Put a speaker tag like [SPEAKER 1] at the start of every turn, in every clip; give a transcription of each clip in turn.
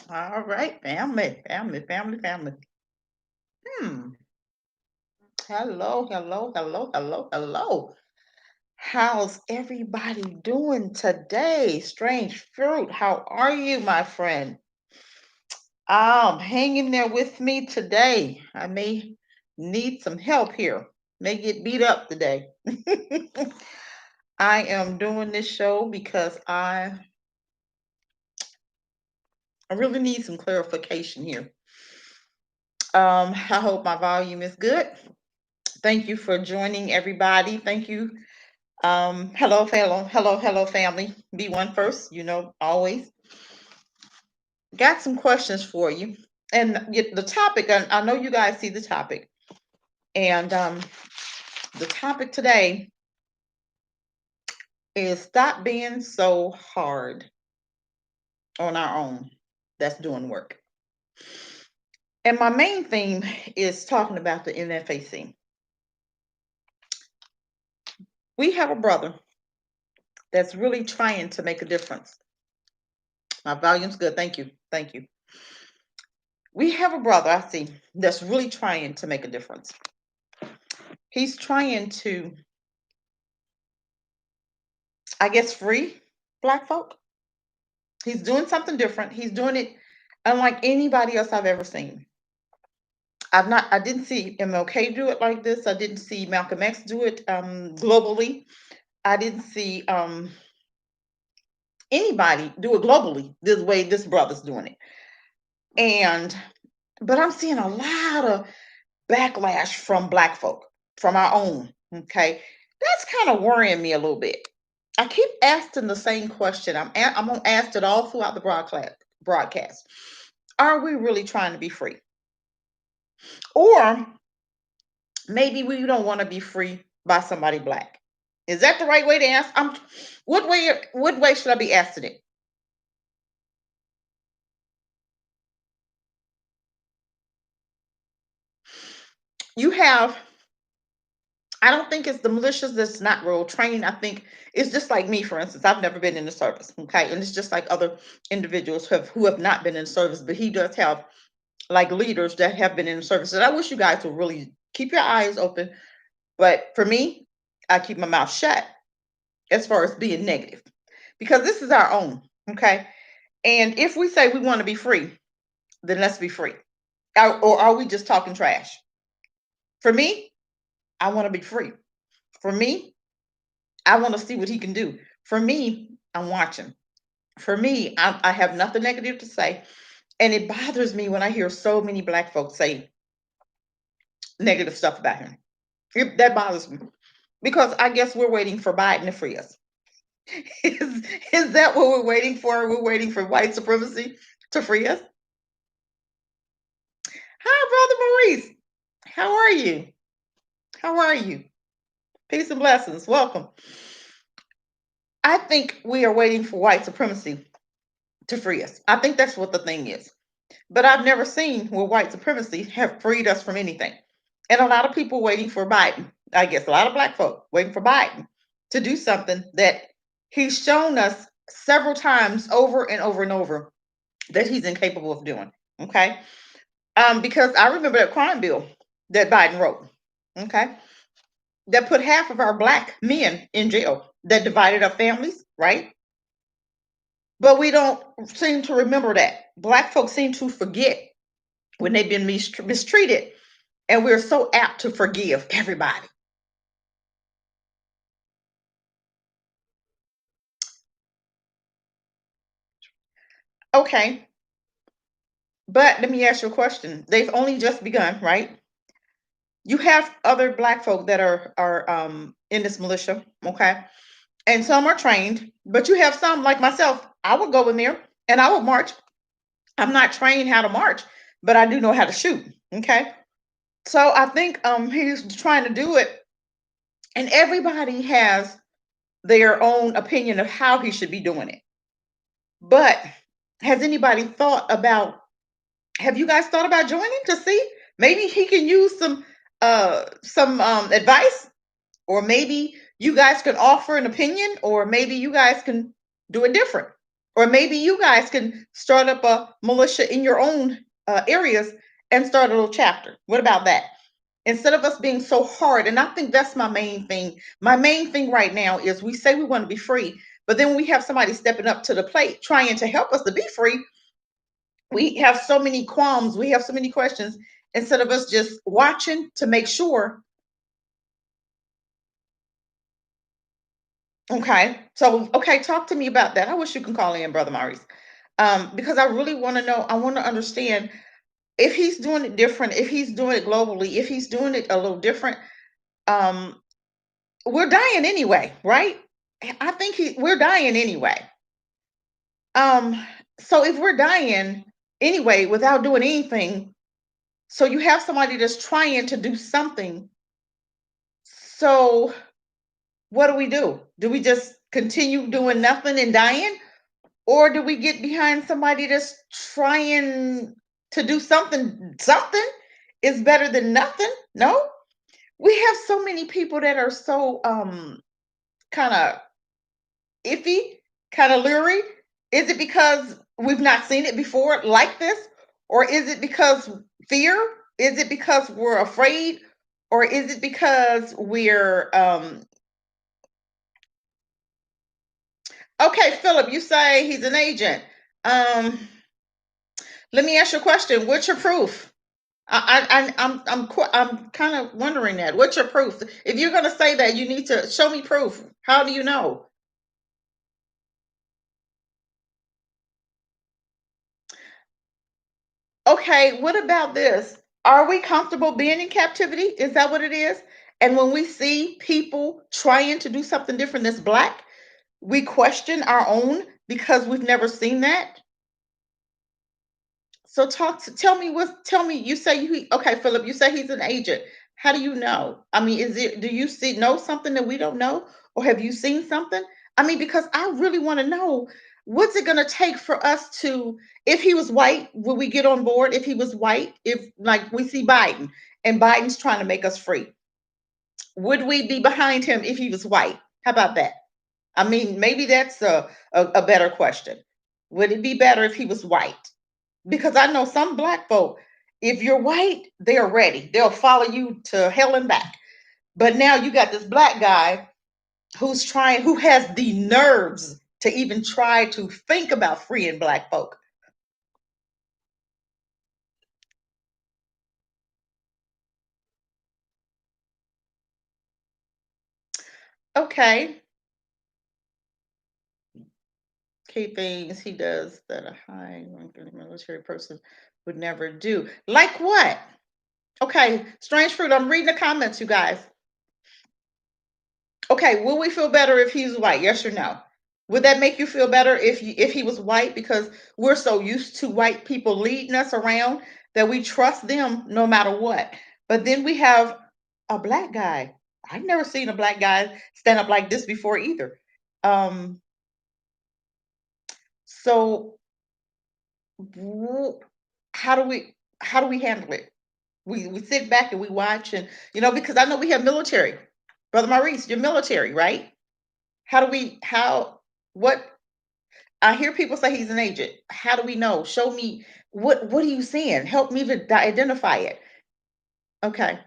[SPEAKER 1] All right, family. Hmm. Hello. How's everybody doing today? Strange fruit, how are you, my friend? Hang in there with me today. I may need some help here. May get beat up today. I am doing this show because I really need some clarification here. I hope my volume is good. Thank you for joining, everybody. Thank you. Hello, family. Be one first, always. Got some questions for you. And the topic, I know you guys see the topic. And the topic today is stop being so hard on our own. That's doing work. And my main theme is talking about the NFAC. We have a brother that's really trying to make a difference. My volume's good. Thank you. We have a brother, I see, that's really trying to make a difference. He's trying to, I guess, free Black folk. He's doing something different. He's doing it unlike anybody else I've ever seen. I didn't see MLK do it like this. I didn't see Malcolm X do it globally. I didn't see anybody do it globally this way this brother's doing it. But I'm seeing a lot of backlash from Black folk, from our own. Okay, that's kind of worrying me a little bit. I keep asking the same question. I'm gonna ask it all throughout the broadcast. Are we really trying to be free, or maybe we don't want to be free by somebody Black? Is that the right way to ask? What way should I be asking it? You have I don't think it's the militias that's not real trained. I think it's just like me, for instance. I've never been in the service, okay, and it's just like other individuals who have not been in the service. But he does have like leaders that have been in the service, and I wish you guys would really keep your eyes open. But for me, I keep my mouth shut as far as being negative, because this is our own, okay. And if we say we want to be free, then let's be free. Or are we just talking trash? For me, I want to be free. For me, I want to see what he can do. For me, I'm watching. For me, I have nothing negative to say. And it bothers me when I hear so many Black folks say negative stuff about him. That bothers me because I guess we're waiting for Biden to free us. Is that what we're waiting for? We're waiting for white supremacy to free us? Hi, Brother Maurice. How are you? How are you? Peace and blessings. Welcome. I think we are waiting for white supremacy to free us. I think that's what the thing is. But I've never seen where white supremacy have freed us from anything. And a lot of people waiting for Biden, I guess a lot of Black folk waiting for Biden to do something that he's shown us several times over and over and over that he's incapable of doing. Okay. Because I remember that crime bill that Biden wrote. Okay. That put half of our Black men in jail, that divided up families, right? But we don't seem to remember that. Black folks seem to forget when they've been mistreated, and we're so apt to forgive everybody. Okay, but let me ask you a question. They've only just begun, right? You have other Black folk that are in this militia, okay, and some are trained, but you have some like myself. I would go in there and I would march. I'm not trained how to march, but I do know how to shoot. Okay, so I think he's trying to do it, and everybody has their own opinion of how he should be doing it. But has anybody thought about, have you guys thought about joining to see? Maybe he can use some advice, or maybe you guys can offer an opinion, or maybe you guys can do it different, or maybe you guys can start up a militia in your own areas and start a little chapter. What about that? Instead of us being so hard, and I think that's my main thing. My main thing right now is we say we want to be free, but then we have somebody stepping up to the plate trying to help us to be free. We have so many qualms, we have so many questions, instead of us just watching to make sure. Okay, so okay, talk to me about that. I wish you can call in, Brother Maurice, because I really want to know. I want to understand if he's doing it different, if he's doing it globally, if he's doing it a little different. Um, we're dying anyway, right? I think we're dying anyway. Um, so if we're dying anyway without doing anything, so you have somebody that's trying to do something. So what do we do? Do we just continue doing nothing and dying? Or do we get behind somebody that's trying to do something? Something is better than nothing. No, we have so many people that are so kind of iffy, kind of leery. Is it because we've not seen it before like this? Or is it because fear? Is it because we're afraid? Or is it because we're okay, Philip, you say he's an agent. Um, let me ask you a question. What's your proof? I'm kind of wondering that. What's your proof? If you're going to say that, you need to show me proof. How do you know? Okay, what about this? Are we comfortable being in captivity? Is that what it is? And when we see people trying to do something different that's black, we question our own because we've never seen that. So tell me, you say okay, Philip, you say he's an agent. How do you know? I mean, do you know something that we don't know? Or have you seen something? I mean, because I really want to know what's it gonna take for us to, if he was white, would we get on board? If he was white, if like we see Biden and Biden's trying to make us free, would we be behind him if he was white? How about that? I mean, maybe that's a better question. Would it be better if he was white? Because I know some black folk, if you're white, they're ready. They'll follow you to hell and back. But now you got this black guy who has the nerves to even try to think about freeing black folk. Okay. Key things he does that a high ranking military person would never do. Like what? Okay, strange fruit. I'm reading the comments, you guys. Okay, will we feel better if he's white? Yes or no? Would that make you feel better if he was white? Because we're so used to white people leading us around that we trust them no matter what. But then we have a black guy. I've never seen a black guy stand up like this before either. Um, so how do we handle it? We sit back and we watch, and because I know we have military. Brother Maurice, you're military, right? How do we how what I hear people say he's an agent. How do we know? Show me, what are you seeing? Help me to identify it. Okay.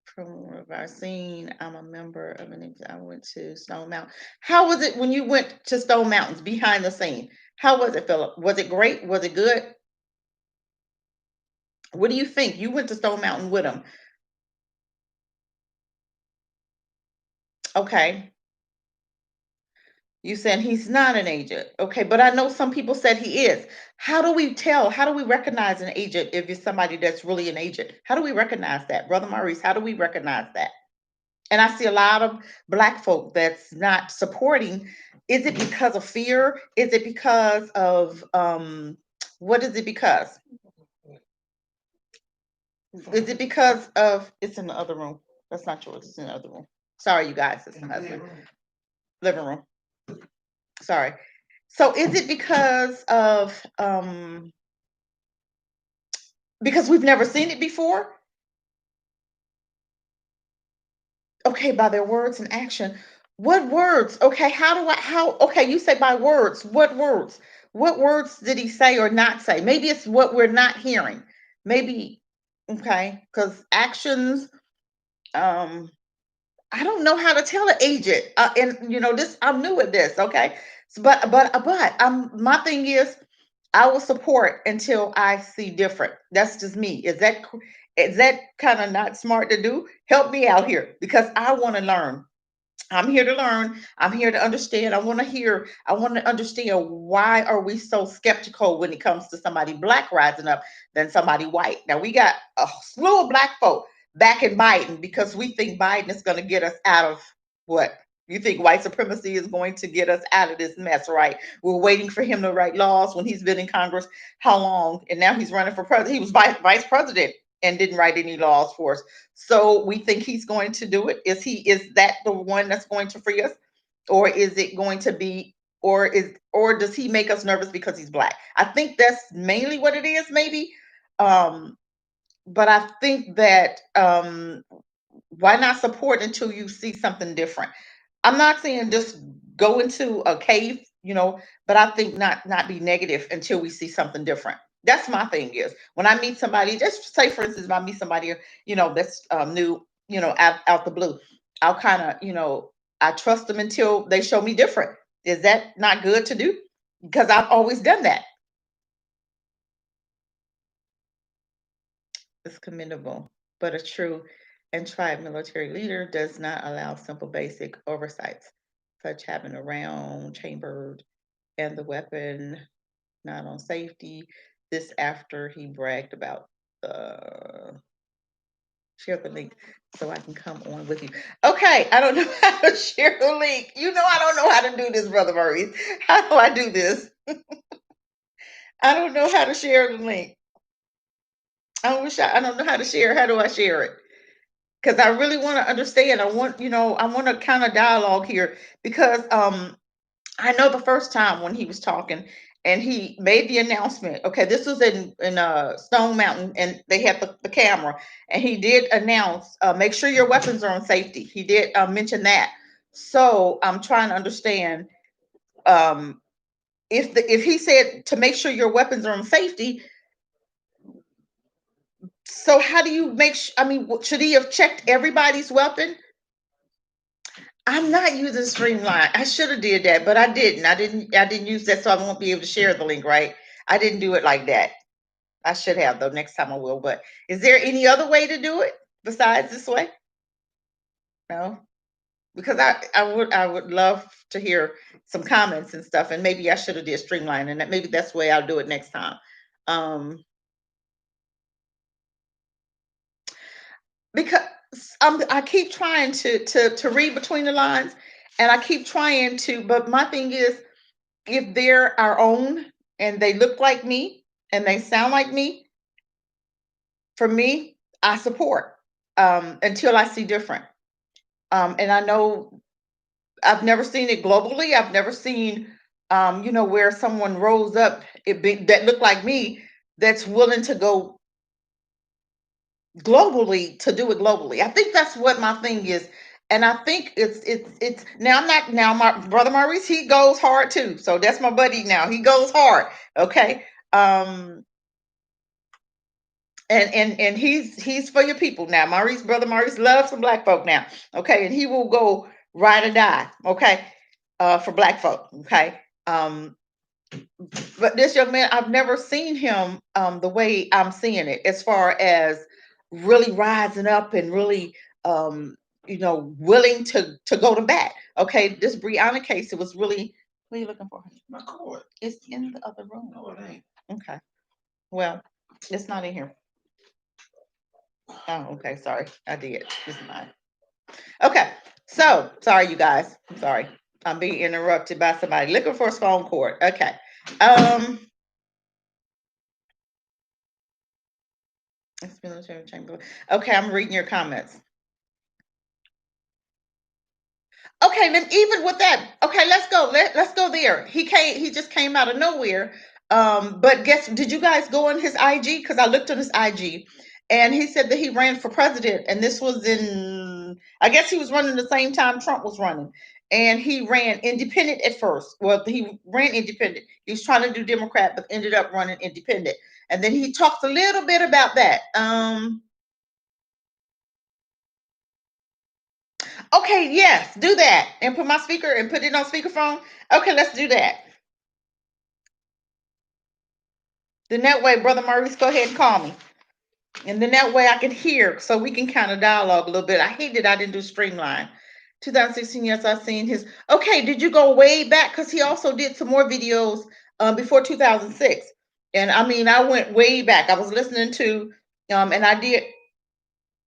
[SPEAKER 1] From what I've seen, I'm a member of I went to Stone Mountain. How was it when you went to Stone Mountains behind the scene? How was it, Philip? Was it great? Was it good? What do you think? You went to Stone Mountain with him. Okay. You said he's not an agent. Okay, but I know some people said he is. How do we tell? How do we recognize an agent if it's somebody that's really an agent? How do we recognize that? Brother Maurice, how do we recognize that? And I see a lot of black folk that's not supporting. Is it because of fear? Is it because of what is it because? Is it because of it's in the other room? That's not yours, it's in the other room. Sorry, you guys, it's my husband. Living room. Sorry. So is it because we've never seen it before? Okay, by their words and action. What words? Okay, okay, you say by words. What words? What words did he say or not say? Maybe it's what we're not hearing. Maybe, okay, because actions, um, I don't know how to tell an agent. And this, I'm new at this, okay? But my thing is, I will support until I see different. That's just me. Is that kind of not smart to do? Help me out here because I want to learn. I'm here to learn. I'm here to understand. I want to understand why are we so skeptical when it comes to somebody black rising up than somebody white. Now we got a slew of black folk backing Biden because we think Biden is going to get us out of what? You think white supremacy is going to get us out of this mess, right? We're waiting for him to write laws when he's been in Congress. How long? And now he's running for president. He was vice president and didn't write any laws for us. So we think he's going to do it. Is that the one that's going to free us? Or is it going to be or does he make us nervous because he's black? I think that's mainly what it is, maybe. Um, but I think that why not support until you see something different? I'm not saying just go into a cave, but I think not be negative until we see something different. That's my thing is when I meet somebody, just say for instance, if I meet somebody, that's new, out the blue, I'll kind of, I trust them until they show me different. Is that not good to do? Because I've always done that. It's commendable, but a true and tried military leader does not allow simple basic oversights, such having a round chambered and the weapon not on safety. This after he bragged about the share the link so I can come on with you. Okay, I don't know how to share the link. I don't know how to do this, Brother Murray. How do I do this? I don't know how to share the link. I don't know how to share. How do I share it? Because I really want to understand. I want to kind of dialogue here because I know the first time when he was talking and he made the announcement. Okay, this was in Stone Mountain, and they had the camera, and he did announce, make sure your weapons are on safety. He did mention that. So I'm trying to understand um, if he said to make sure your weapons are on safety. So how do you make? I mean, should he have checked everybody's weapon? I'm not using Streamline. I should have did that, but I didn't. I didn't use that, so I won't be able to share the link, right? I didn't do it like that. I should have though. Next time I will. But is there any other way to do it besides this way? No, because I would love to hear some comments and stuff, and maybe I should have did Streamline, and maybe that's the way I'll do it next time. Um, because I keep trying to read between the lines, and I keep trying to. But my thing is, if they're our own and they look like me and they sound like me, for me, I support until I see different. And I know I've never seen it globally. I've never seen, where someone rose up that looked like me that's willing to go globally to do it globally. I think that's what my thing is. And I think it's now I'm not now my brother Maurice, he goes hard too. So that's my buddy now. He goes hard. Okay. And he's for your people now. Brother Maurice loves some black folk now. Okay, and he will go ride or die. Okay, for black folk. Okay, but this young man, I've never seen him the way I'm seeing it, as far as really rising up and really willing to go to bat. Okay, this Brianna case, it was really. What are you looking for? My cord. It's in the other room. No, it ain't. Okay. Well, it's not in here. Oh, okay. Sorry. I did. It's mine. Okay. So sorry, you guys. I'm sorry. I'm being interrupted by somebody looking for a phone cord. Okay. It's military chamber. Okay, I'm reading your comments. Okay, then even with that, okay, let's go. Let's go there. He just came out of nowhere. But did you guys go on his IG? Because I looked on his IG and he said that he ran for president, and this was in I guess he was running the same time Trump was running. And he ran independent at first. Well, he ran independent. He was trying to do Democrat, but ended up running independent. And then he talks a little bit about that. Okay, yes, do that. And put my speaker and put it on speakerphone. Okay, let's do that. Then that way, Brother Maurice, go ahead and call me. And then that way I can hear, so we can kind of dialogue a little bit. I hate that I didn't do Streamline. 2016, yes, I've seen his. Okay, did you go way back? Because he also did some more videos before 2006. And I mean, I went way back. I was listening to, and I did.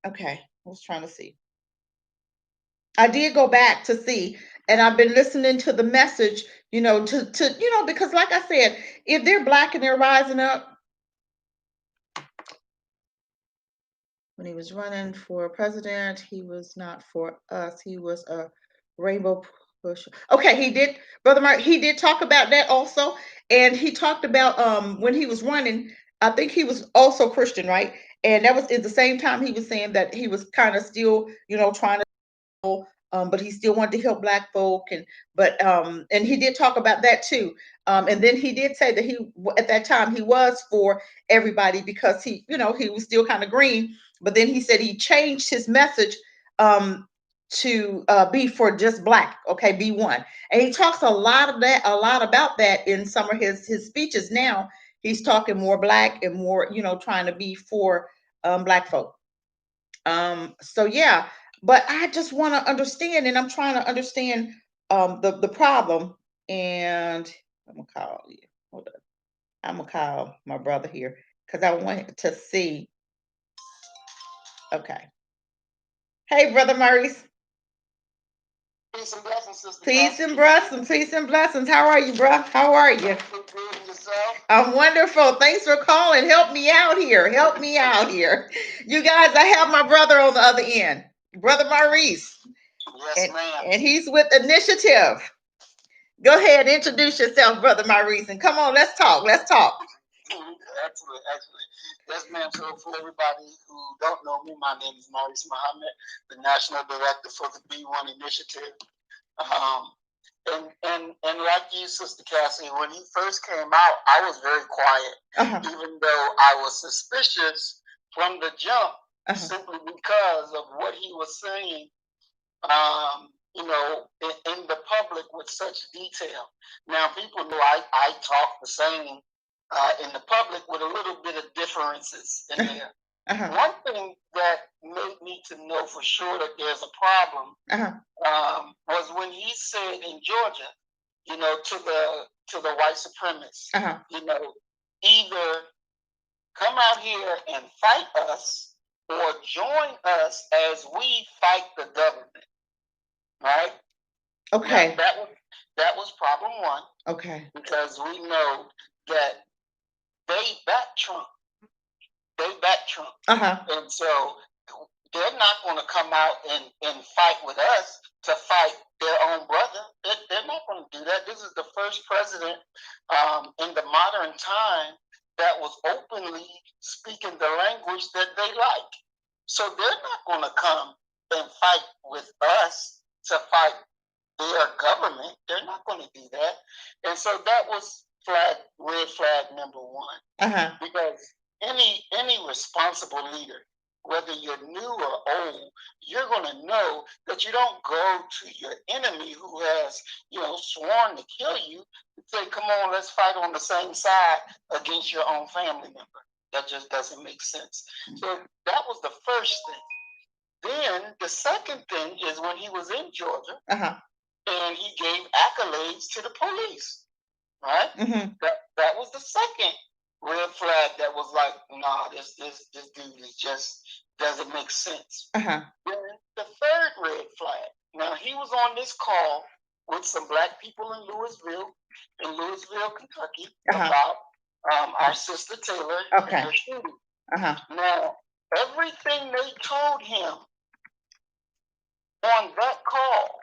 [SPEAKER 1] Okay, I was trying to see. I did go back to see, and I've been listening to the message, because like I said, if they're black and they're rising up, when he was running for president, he was not for us. He was a rainbow pusher. Okay, he did, Brother Mark, he did talk about that also. And he talked about when he was running, I think he was also Christian, right? And that was at the same time he was saying that he was kind of still, trying to but he still wanted to help black folk, and he did talk about that too. And then he did say that he at that time he was for everybody because he was still kind of green, but then he said he changed his message to be for just black, okay, be one. And he talks a lot about that in some of his speeches now. He's talking more black and more, trying to be for black folk. So yeah, but I just want to understand, and I'm trying to understand the problem. And I'm gonna call you. Hold on. I'm gonna call my brother here because I want to see. Okay. Hey, brother Maurice.
[SPEAKER 2] Peace and blessings, sister.
[SPEAKER 1] Peace and blessings. Peace and blessings. How are you, bro? How are you? I'm wonderful. Thanks for calling. Help me out here. Help me out here. You guys, I have my brother on the other end, Brother Maurice.
[SPEAKER 2] Yes, ma'am.
[SPEAKER 1] And he's with Initiative. Go ahead, introduce yourself, Brother Maurice, and come on, let's talk. Let's talk.
[SPEAKER 2] Excellent. Yes, ma'am. So for everybody who don't know me, my name is Maurice Muhammad, the National Director for the B1 Initiative. And like you, Sister Cassie, when he first came out, I was very quiet, even though I was suspicious from the jump, simply because of what he was saying. In the public with such detail. Now, people know I talk the same in the public with a little bit of differences in there. One thing that made me to know for sure that there's a problem was when he said in Georgia, to the white supremacists, either come out here and fight us or join us as we fight the government. Right?
[SPEAKER 1] Okay.
[SPEAKER 2] Now, that was problem one.
[SPEAKER 1] Okay.
[SPEAKER 2] Because we know that they back Trump. And so they're not going to come out and fight with us to fight their own brother. They're not going to do that. This is the first president in the modern time that was openly speaking the language that they like. So they're not going to come and fight with us to fight their government. They're not going to do that. And so that was red flag number one. Because any responsible leader, whether you're new or old, you're going to know that you don't go to your enemy who has, sworn to kill you and say, come on, let's fight on the same side against your own family member. That just doesn't make sense. So that was the first thing. Then the second thing is when he was in Georgia, and he gave accolades to the police, right? That was the second red flag that was like, nah, this dude is just doesn't make sense. Then the third red flag. Now he was on this call with some black people in Louisville, Kentucky, about our sister Taylor and her shooting. Now everything they told him on that call,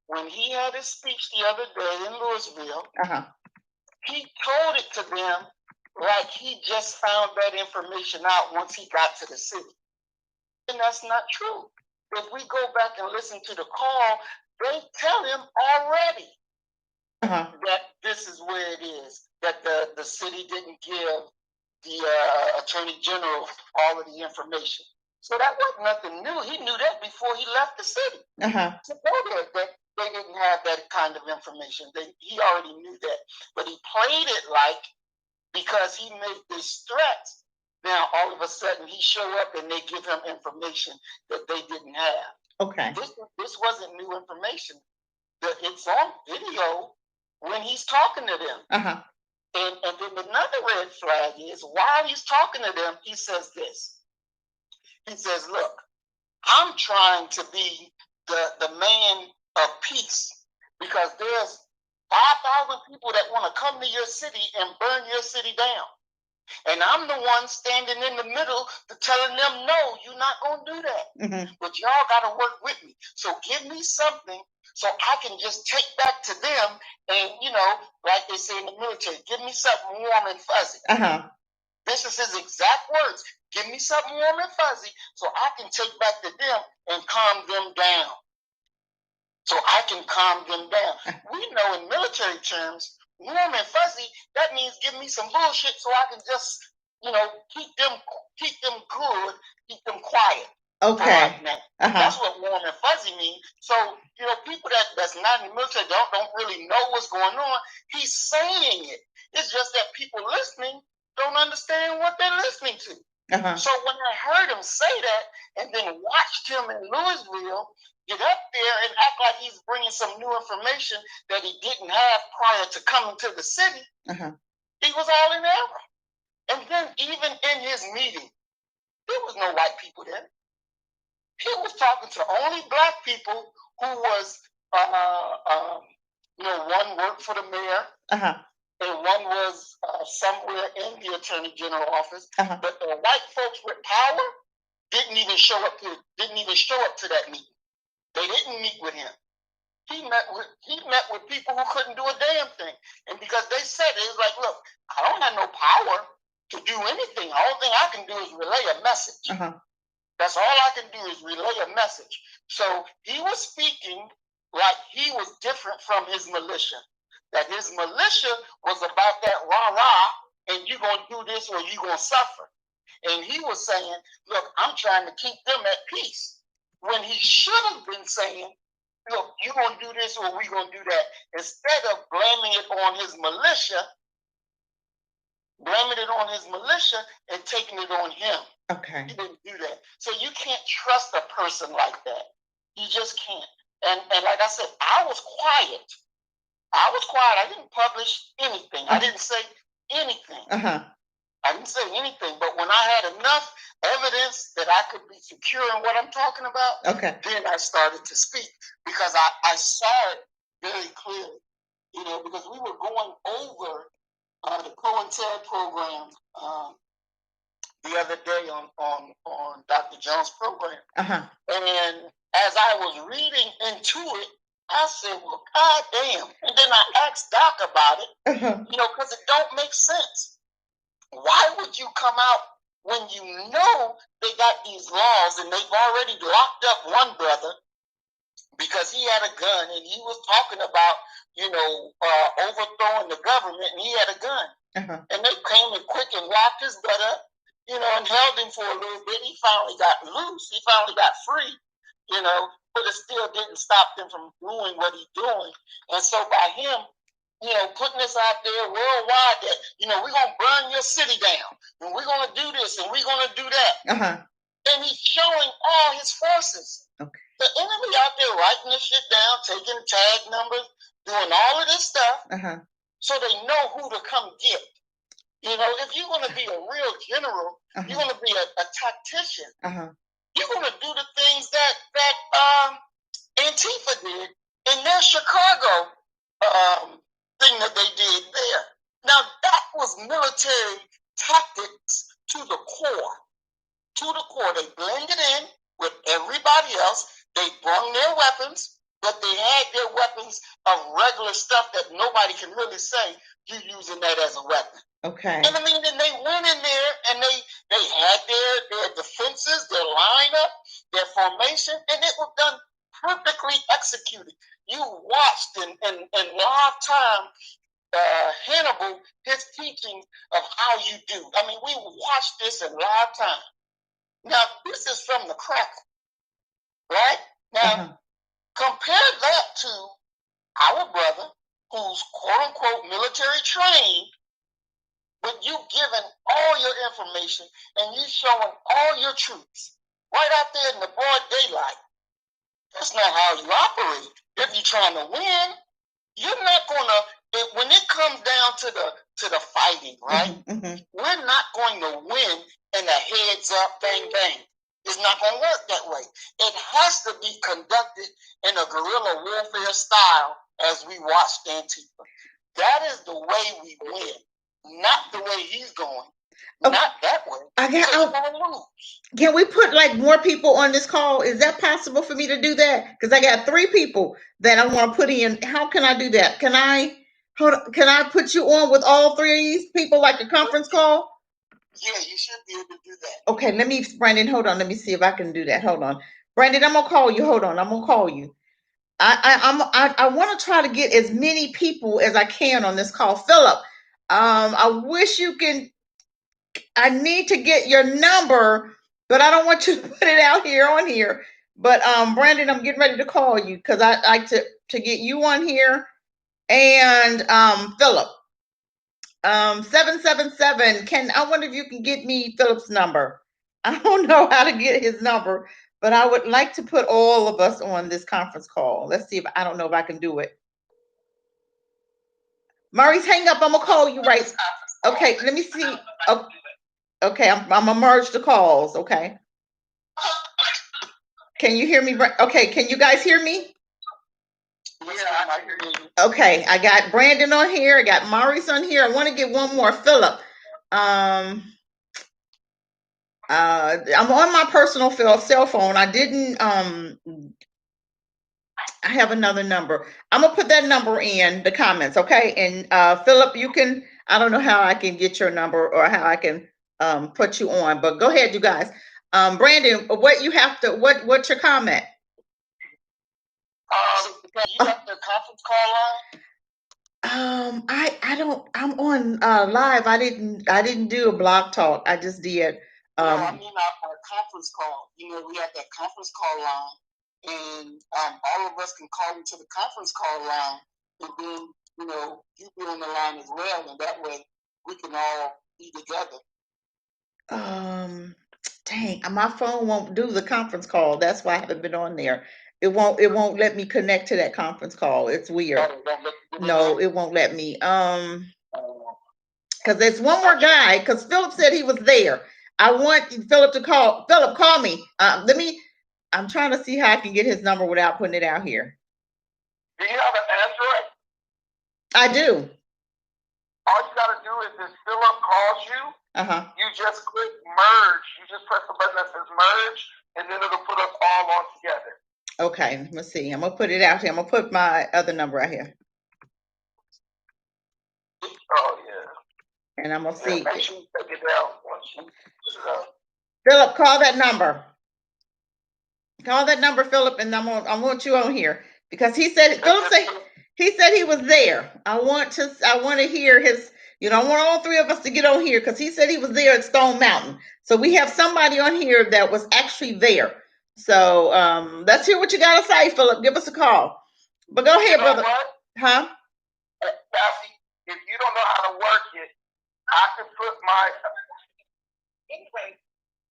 [SPEAKER 2] when he had his speech the other day in Louisville, he told it to them like he just found that information out once he got to the city. And that's not true. if we go back and listen to the call, they tell him already that this is where it is, that the city didn't give the attorney general all of the information. So that wasn't nothing new. He knew that before he left the city. To go there, that they didn't have that kind of information. He already knew that. But he played it like, because he made this threat, now all of a sudden he show up and they give him information that they didn't have.
[SPEAKER 1] Okay.
[SPEAKER 2] This wasn't new information. It's on video when he's talking to them. And then another red flag is, while he's talking to them, he says this. He says, look, I'm trying to be the man of peace, because there's 5,000 people that want to come to your city and burn your city down. And I'm the one standing in the middle to telling them, no, you're not going to do that. But y'all got to work with me. So give me something so I can just take back to them. And, like they say in the military, give me something warm and fuzzy. This is his exact words. Give me something warm and fuzzy so I can take back to them and calm them down. So I can calm them down. We know in military terms, warm and fuzzy, that means give me some bullshit so I can just, keep them good, keep them quiet.
[SPEAKER 1] Okay.
[SPEAKER 2] That's what warm and fuzzy means. So, people that's not in the military don't really know what's going on. He's saying it. It's just that people listening don't understand what they're listening to. So when I heard him say that and then watched him in Louisville get up there and act like he's bringing some new information that he didn't have prior to coming to the city, he was all in error. And then even in his meeting, there was no white people there. He was talking to only black people who was, one worked for the mayor, and one was somewhere in the attorney general office. But the white folks with power didn't even show up to that meeting. They didn't meet with him. He met with people who couldn't do a damn thing. And because they said it was like, look, I don't have no power to do anything. The only thing I can do is relay a message. That's all I can do is relay a message. So he was speaking like he was different from his militia. That his militia was about that rah-rah, and you're going to do this or you're going to suffer. And he was saying, look, I'm trying to keep them at peace. When he should have been saying, look, you're going to do this or we're going to do that. Instead of blaming it on his militia and taking it on him.
[SPEAKER 1] Okay.
[SPEAKER 2] He didn't do that. So you can't trust a person like that. You just can't. And like I said, I was quiet. I didn't publish anything. I didn't say anything. I didn't say anything. But when I had enough evidence that I could be secure in what I'm talking about, then I started to speak, because I saw it very clearly. Because we were going over the COINTEL program the other day on Dr. Jones' program. And as I was reading into it, I said, well, God damn. And then I asked Doc about it, because it don't make sense. Why would you come out when you know they got these laws and they've already locked up one brother because he had a gun and he was talking about, overthrowing the government, and he had a gun. And they came and quick and locked his butt up, and held him for a little bit. He finally got loose. He finally got free, but it still didn't stop them from doing what he's doing. And so by him, putting this out there worldwide that, we're going to burn your city down, and we're going to do this, and we're going to do that. And he's showing all his forces. The enemy out there writing this shit down, taking tag numbers, doing all of this stuff, so they know who to come get. If you're going to be a real general, you're going to be a tactician. You're going to do the things that Antifa did in their Chicago thing that they did there. Now, that was military tactics to the core. They blended in with everybody else. They brung their weapons, but they had their weapons of regular stuff that nobody can really say you're using that as a weapon. And I mean, then they went in there and they had their defenses, their lineup. their formation, and it was done perfectly executed. You watched in live time Hannibal, his teaching of how you do. I mean, we watched this in live time. Now, this is from the cracker, right? Now, compare that to our brother who's quote unquote military trained, but you giving all your information and you showing all your troops right out there in the broad daylight. That's not how you operate. If you're trying to win, you're not gonna. When it comes down to the fighting, right? We're not going to win in a heads up, bang bang. It's not going to work that way. It has to be conducted in a guerrilla warfare style, as we watched Antifa. That is the way we win, not the way he's going. Okay. Not that way. Can we put like more people on this call? Is that possible for me to do that? Because I got 3 people that I want to put in. How can I do that? Can I put you on with all 3 of these people like a conference call? Yeah, you should be able to do that. Okay, Brandon, hold on. Let me see if I can do that. Hold on. Brandon, I'm gonna call you. Hold on. I'm gonna call you. I want to try to get as many people as I can on this call. Philip, I wish you can. I need to get your number, but I don't want you to put it out here on here. But Brandon, I'm getting ready to call you because I like to get you on here. And Philip, 777. I wonder if you can get me Philip's number. I don't know how to get his number, but I would like to put all of us on this conference call. Let's see if I don't know if I can do it. Maurice, hang up. I'm gonna call you right. Okay, let me see. Okay, I'm gonna merge the calls. Okay. Can you hear me? Okay, can you guys hear me? Yeah, I hear you. Okay, I got Brandon on here. I got Maurice on here. I want to get one more, Philip. I'm on my personal cell phone. I didn't. I have another number. I'm gonna put that number in the comments, okay? And Philip, you can. I don't know how I can get your number or how I can put you on, but go ahead, you guys. Brandon, what you have to? What's your comment? You have the conference call line? I don't. I'm on live. I didn't do a blog talk. I just did. No, I mean our conference call. You know, we have that conference call line, and all of us can call into the conference call line, and then you know you be on the line as well, and that way we can all be together. Dang, my phone won't do the conference call. That's why I haven't been on there. It won't let me connect to that conference call. It's weird. No, it won't let me. Because there's one more guy, because Philip said he was there. I want Philip to call. Philip, call me. I'm trying to see how I can get his number without putting it out here. Do you have an Android? I do. All you gotta do is if Philip calls you, you just click merge. You just press the button that says merge, and then it'll put us all on together. Okay, let's see. I'm gonna put it out here. I'm gonna put my other number out here. Oh yeah. And I'm gonna see. Make sure you take it down once you put it up. Philip, call that number. Call that number, Philip, and I want you on here because he said he said he was there. I want to hear his. You know, I want all 3 of us to get on here because he said he was there at Stone Mountain. So we have somebody on here that was actually there. So let's hear what you got to say, Philip. Give us a call. But go ahead, brother. What? Huh? Kathy, if you don't know how to work it, I can put my. Anyway,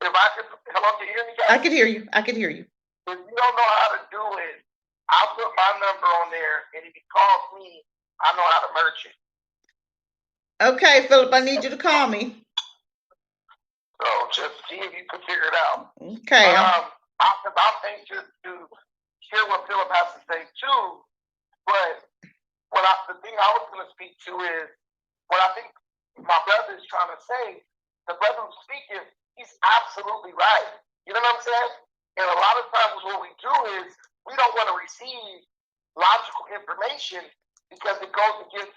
[SPEAKER 2] if I could, hello, can you hear me, guys? I can hear you. I can hear you. If you don't know how to do it, I'll put my number on there, and if he calls me, I know how to merge it. Okay, Philip, I need you to call me. So just see if you can figure it out. Okay. I'm anxious to hear what Philip has to say too, but the thing I was going to speak to is what I think my brother is trying to say. The brother who's speaking, he's absolutely right. You know what I'm saying? And a lot of times what we do is we don't want to receive logical information because it goes against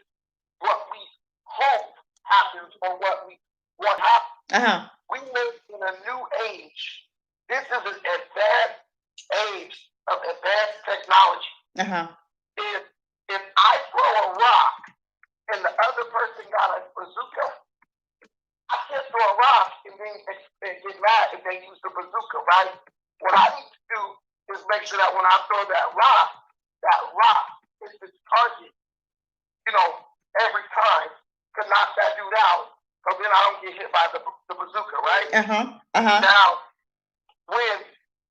[SPEAKER 2] what we hope happens or what we want happens. We live in a new age this is an advanced age of advanced technology. If I throw a rock and the other person got a bazooka, I can't throw a rock and then get mad if they use the bazooka, right? What I need to do is make sure that when I throw that rock hits its target, every time to knock that dude out, so then I don't get hit by the bazooka, right? Now, when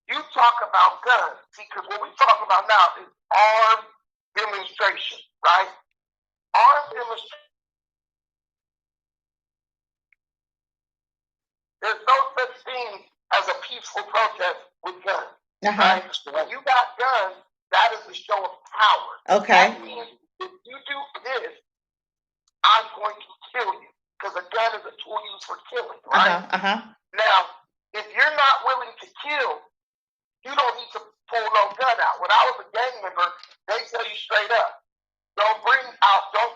[SPEAKER 2] you talk about guns, see, because what we talk about now is armed demonstration, right? Armed demonstration. There's no such thing as a peaceful protest with guns, right? When you got guns, that is a show of power.
[SPEAKER 1] Okay.
[SPEAKER 2] That means if you do this, I'm going to kill you, because a gun is a tool used for killing, right? Now, if you're not willing to kill, you don't need to pull no gun out. When I was a gang member, they tell you straight up, don't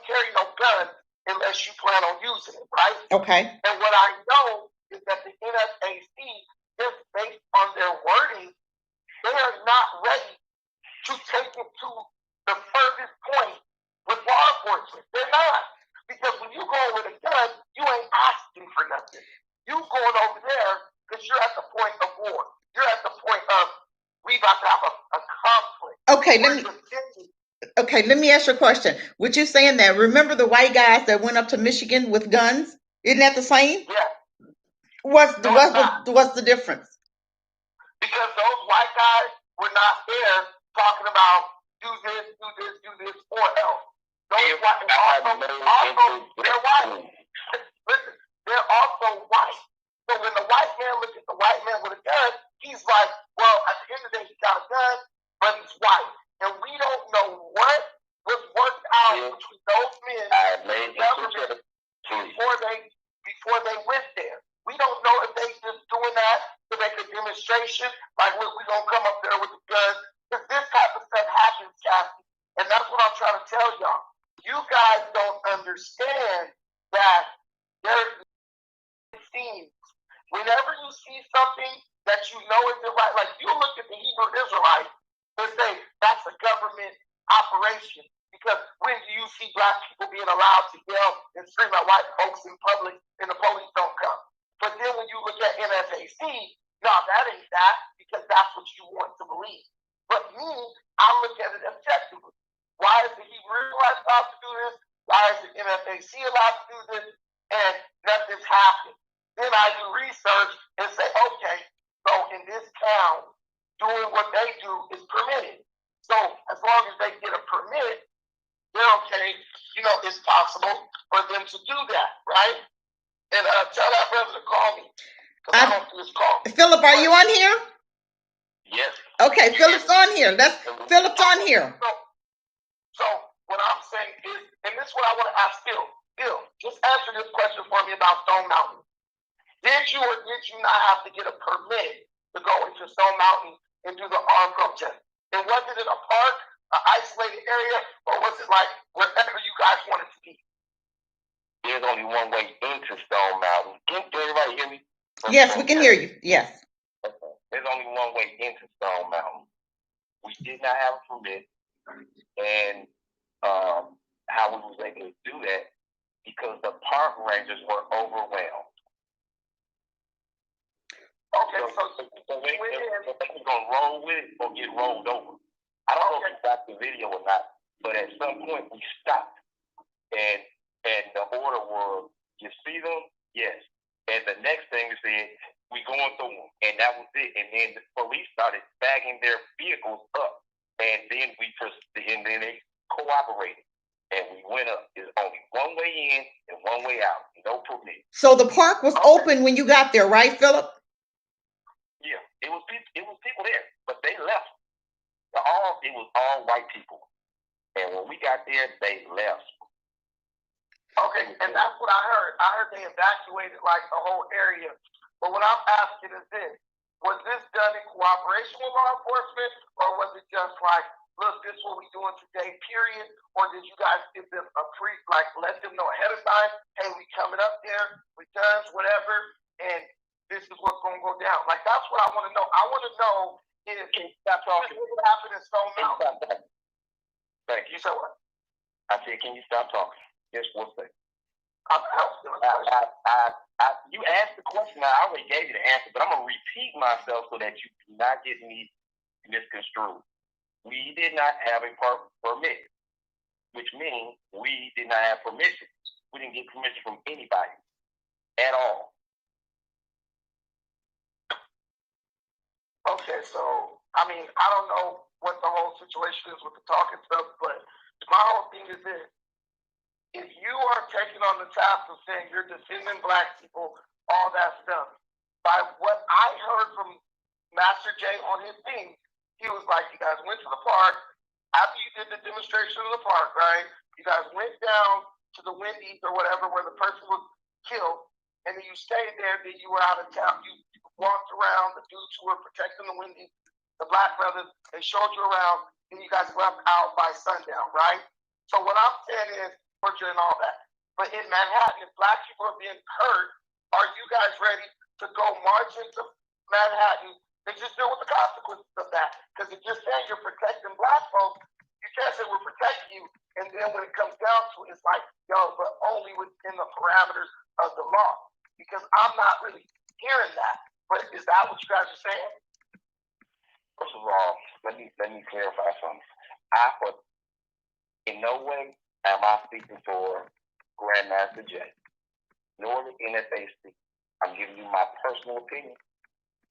[SPEAKER 2] carry no gun unless you plan on using it, right?
[SPEAKER 1] Okay.
[SPEAKER 2] And what I know is that the NFAC, just based on their wording, they are not ready to take it to the furthest point with law enforcement. They're not. Because when you go with a gun, you ain't asking for nothing. You going over there because you're at the point of war. You're at the point of, we about to have a conflict.
[SPEAKER 1] Okay, let me ask you a question. Would you saying that, remember the white guys that went up to Michigan with guns? Isn't that the same?
[SPEAKER 2] Yeah.
[SPEAKER 1] What's the difference?
[SPEAKER 2] Because those white guys were not there talking about do this, or else. Those white also they're white. Listen, they're also white. So when the white man looks at the white man with a gun, he's like, well, at the end of the day, he got a gun, but he's white. And we don't know what was worked out between those men and the government before they went there. We don't know if they just doing that to make a demonstration, like we're gonna come up there with a gun. Because this type of stuff happens, Cassie. And that's what I'm trying to tell y'all. You guys don't understand that there's scenes. Whenever you see something that you know isn't right, like you look at the Hebrew Israelites and say that's a government operation. Because when do you see black people being allowed to yell and scream at white folks in public and the police don't come? But then when you look at NFAC, no, that ain't that, because that's what you want to believe. But me, I look at it objectively. Why is the Hebrew Israelites allowed to do this? Why is the NFAC allowed to do this? And nothing's happened. Then I do research and say, okay, so in this town, doing what they do is permitted. So as long as they get a permit, they're okay. It's possible for them to do that, right? And tell that brother to call me, because I don't do his call.
[SPEAKER 1] Philip, are you on here?
[SPEAKER 2] Yes.
[SPEAKER 1] Okay, Philip's on here. Philip's on here.
[SPEAKER 2] So what I'm saying is, and this is what I want to ask Phil. Phil, just answer this question for me about Stone Mountain. Did you or did you not have to get a permit to go into Stone Mountain and do the armed protest? And was it in a park, an isolated area, or was it like wherever you guys wanted to be? There's only one way into Stone Mountain. Can everybody hear me?
[SPEAKER 1] Yes, we can hear you. Yes.
[SPEAKER 2] Okay. There's only one way into Stone Mountain. We did not have a permit. And how we was able to do that, because the park rangers were overwhelmed. Okay, so they were going to roll with it or get rolled over. I don't know if you got the video or not, but at some point we stopped. And the order was, you see them? Yes. And the next thing is said, we going through them. And that was it. And then the police started bagging their vehicles up. And then they cooperated. And we went up. There's only one way in and one way out. No permit.
[SPEAKER 1] So the park was open when you got there, right, Philip?
[SPEAKER 2] Yeah. It was people there, but they left. It was all white people. And when we got there, they left. Okay, and that's what I heard. I heard they evacuated like the whole area. But what I'm asking is this. Was this done in cooperation with law enforcement, or was it just like, look, this is what we're doing today, period? Or did you guys give them let them know ahead of time, hey, we coming up there with guns, whatever, and this is what's going to go down. Like, that's what I want to know. I want to know if that's all what happened in Stone Mountain. Thank you. You said what? I said, can you stop talking? Just one second. You asked the question. I already gave you the answer, but I'm going to repeat myself so that you do not get me misconstrued. We did not have a permit, which means we did not have permission. We didn't get permission from anybody at all. Okay, so, I mean, I don't know what the whole situation is with the talking stuff, but my whole thing is this. If you are taking on the task of saying you're defending black people, all that stuff, by what I heard from Master J on his thing, he was like, you guys went to the park, after you did the demonstration in the park, right? You guys went down to the Wendy's or whatever where the person was killed, and then you stayed there, then you were out of town. You walked around, the dudes who were protecting the Wendy's, the black brothers, they showed you around, and you guys left out by sundown, right? So what I'm saying is, torture and all that. But in Manhattan, if black people are being hurt, are you guys ready to go march into Manhattan and just deal with the consequences of that? Because if you're saying you're protecting black folks, you can't say we're protecting you, and then when it comes down to it, it's like, yo, but only within the parameters of the law. Because I'm not really hearing that. But is that what you guys are saying? First of all, let me clarify something. In no way am I speaking for Grandmaster J, nor the NFAC. I'm giving you my personal opinion.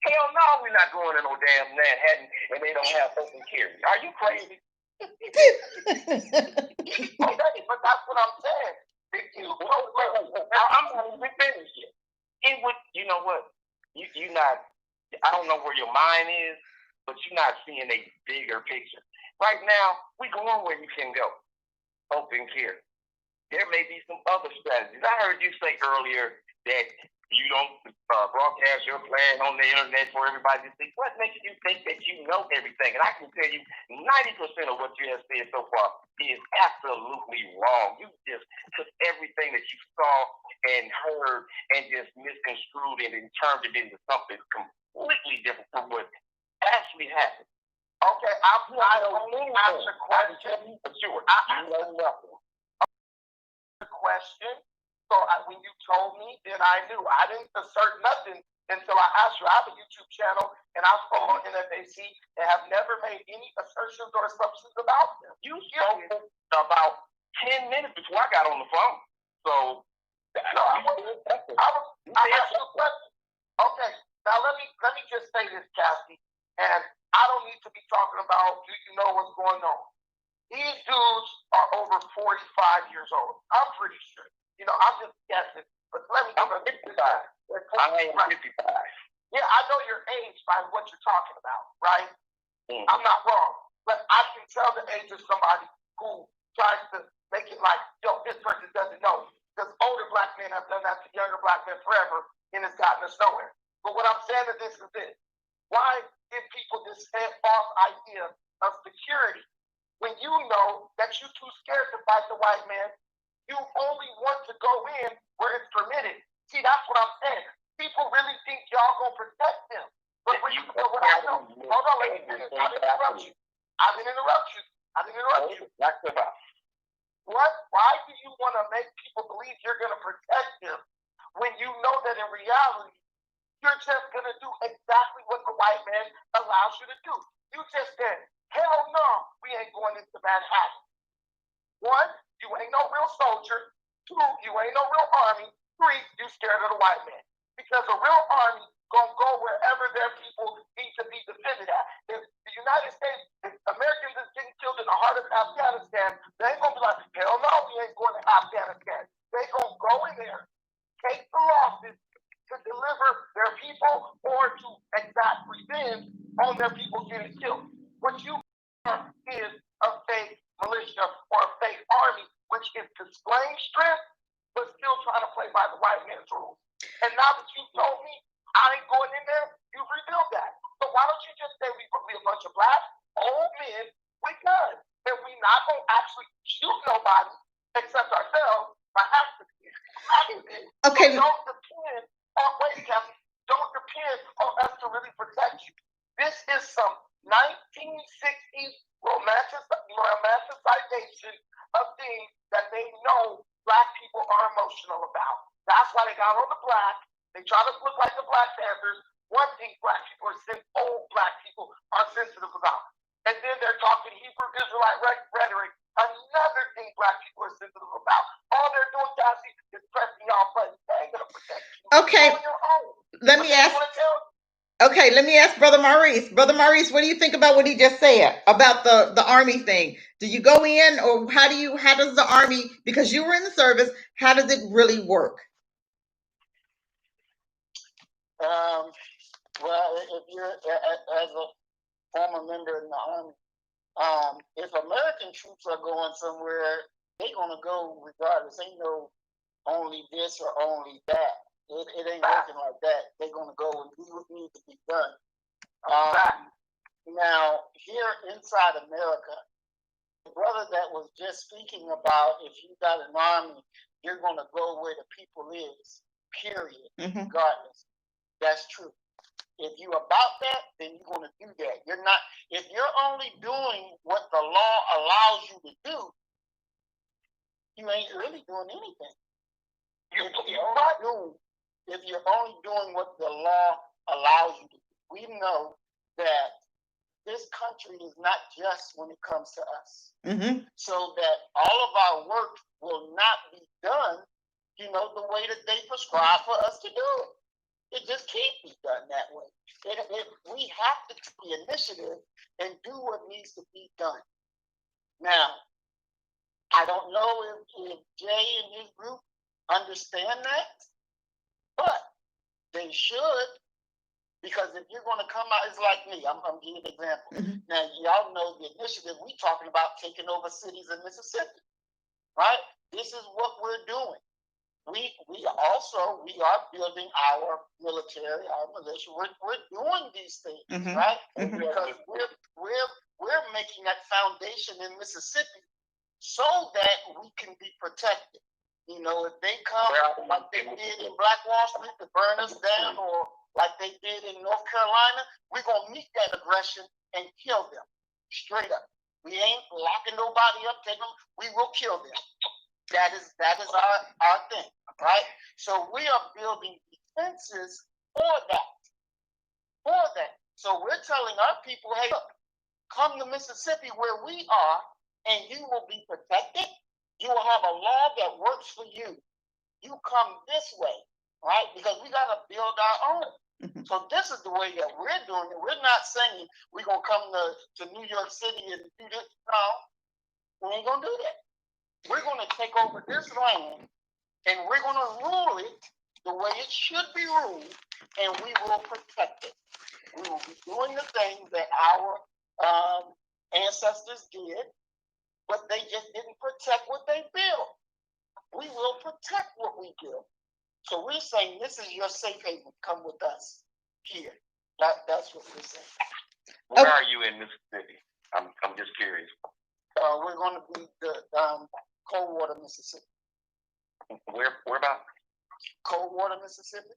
[SPEAKER 2] Hell no, we're not going to no damn Manhattan and they don't have open carry. Are you crazy? Okay, but that's what I'm saying. I'm not even finished yet. It would, you know what? You not. I don't know where your mind is, but you're not seeing a bigger picture. Right now, we going where you can go. Open carry. There may be some other strategies. I heard you say earlier that you don't broadcast your plan on the internet for everybody to see. What makes you think that you know everything? And I can tell you 90% of what you have said so far is absolutely wrong. You just took everything that you saw and heard and just misconstrued it and turned it into something completely different from what actually happened. Okay, I only asked a question. For sure. I know nothing. The question. So when you told me, then I knew. I didn't assert nothing until I asked you. I have a YouTube channel, and I spoke on NFAC, and have never made any assertions or assumptions about them. You spoke about 10 minutes before I got on the phone. So, I asked you a question. Okay, now let me just say this, Cassie, and I don't need to be talking about, do you know what's going on? These dudes are over 45 years old. I'm pretty sure. You know, I'm just guessing. But let me. I'm 55. I am 55. Yeah, I know your age by what you're talking about, right? Mm-hmm. I'm not wrong. But I can tell the age of somebody who tries to make it like, yo, this person doesn't know. Because older black men have done that to younger black men forever, and it's gotten us nowhere. But what I'm saying to this is this. Why give people this false idea of security when you know that you're too scared to fight the white man? You only want to go in where it's permitted. See, that's what I'm saying. People really think y'all gonna protect them. But when you know what I know, hold on, let me finish. I didn't interrupt you. What? Why do you want to make people believe you're gonna protect them when you know that in reality you're just gonna do exactly what the white man allows you to do? You just said, hell no, we ain't going into Manhattan. One, you ain't no real soldier. Two, you ain't no real army. Three, you scared of the white man. Because a real army gonna go wherever their people need to be defended at. If the United States, if Americans is getting killed in the heart of Afghanistan, they ain't gonna be like, hell no, we ain't going to Afghanistan. They gonna go in there, take the losses to deliver their people or to exact revenge on their people getting killed. What you are is a fake militia or a fake army, which is displaying strength, but still trying to play by the white man's rules. And now that you told me I ain't going in there, you've revealed that. So why don't you just say we a bunch of black old men with guns, and we not gonna actually shoot nobody except ourselves by accident? Okay. So don't depend on don't to really protect you. This is some 1960s romanticization of things that they know black people are emotional about. That's why they got on the black. They try to look like the Black Panthers. One thing black people old black people are sensitive about. And then they're talking Hebrew Israelite rhetoric. Another thing black people are sensitive about. All they're doing, Cassie, is pressing y'all buttons. They ain't gonna protect you.
[SPEAKER 1] Okay.
[SPEAKER 2] On your own.
[SPEAKER 1] Let me ask. Okay, let me ask Brother Maurice. Brother Maurice, what do you think about what he just said about the Army thing? Do you go in, or how does the Army, because you were in the service, how does it really work?
[SPEAKER 2] Well, if you're as a former member in the Army, if American troops are going somewhere, they're gonna go regardless. Ain't no only this or only that. It ain't working like that. They're gonna go and do what needs to be done. Now, here inside America, the brother that was just speaking about, if you got an army, you're gonna go where the people is. Period. Regardless. That's true. If you about that, then you're gonna do that. You're not. If you're only doing what the law allows you to do, you ain't really doing anything. If you're only doing what the law allows you to do, we know that this country is not just when it comes to us. So that all of our work will not be done, the way that they prescribe for us to do it. It just can't be done that way. We have to take the initiative and do what needs to be done. Now, I don't know if Jay and his group understand that, but they should, because if you're going to come out, it's like me. I'm giving an example. Now, y'all know the initiative we talking about, taking over cities in Mississippi, right? This is what we're doing. We are building our military, our militia. We're doing these things, right? Because we're making that foundation in Mississippi so that we can be protected. If they come like they did in Black Wall Street to burn us down, or like they did in North Carolina, we're gonna meet that aggression and kill them straight up. We ain't locking nobody up, taking them. We will kill them. That is our thing, right? So we are building defenses for that. So we're telling our people, hey, look, come to Mississippi where we are, and you will be protected. You will have a law that works for you. You come this way, right? Because we got to build our own. So this is the way that we're doing it. We're not saying we're going to come to New York City and do this. No, we ain't going to do that. We're going to take over this land, and we're going to rule it the way it should be ruled, and we will protect it. We will be doing the things that our ancestors did, but they just didn't protect what they built. We will protect what we built. So we're saying, this is your safe haven. Come with us here. That's what we're saying.
[SPEAKER 3] Where are you in Mississippi? I'm just curious.
[SPEAKER 2] We're going to be the Coldwater, Mississippi.
[SPEAKER 3] Where about?
[SPEAKER 2] Coldwater, Mississippi.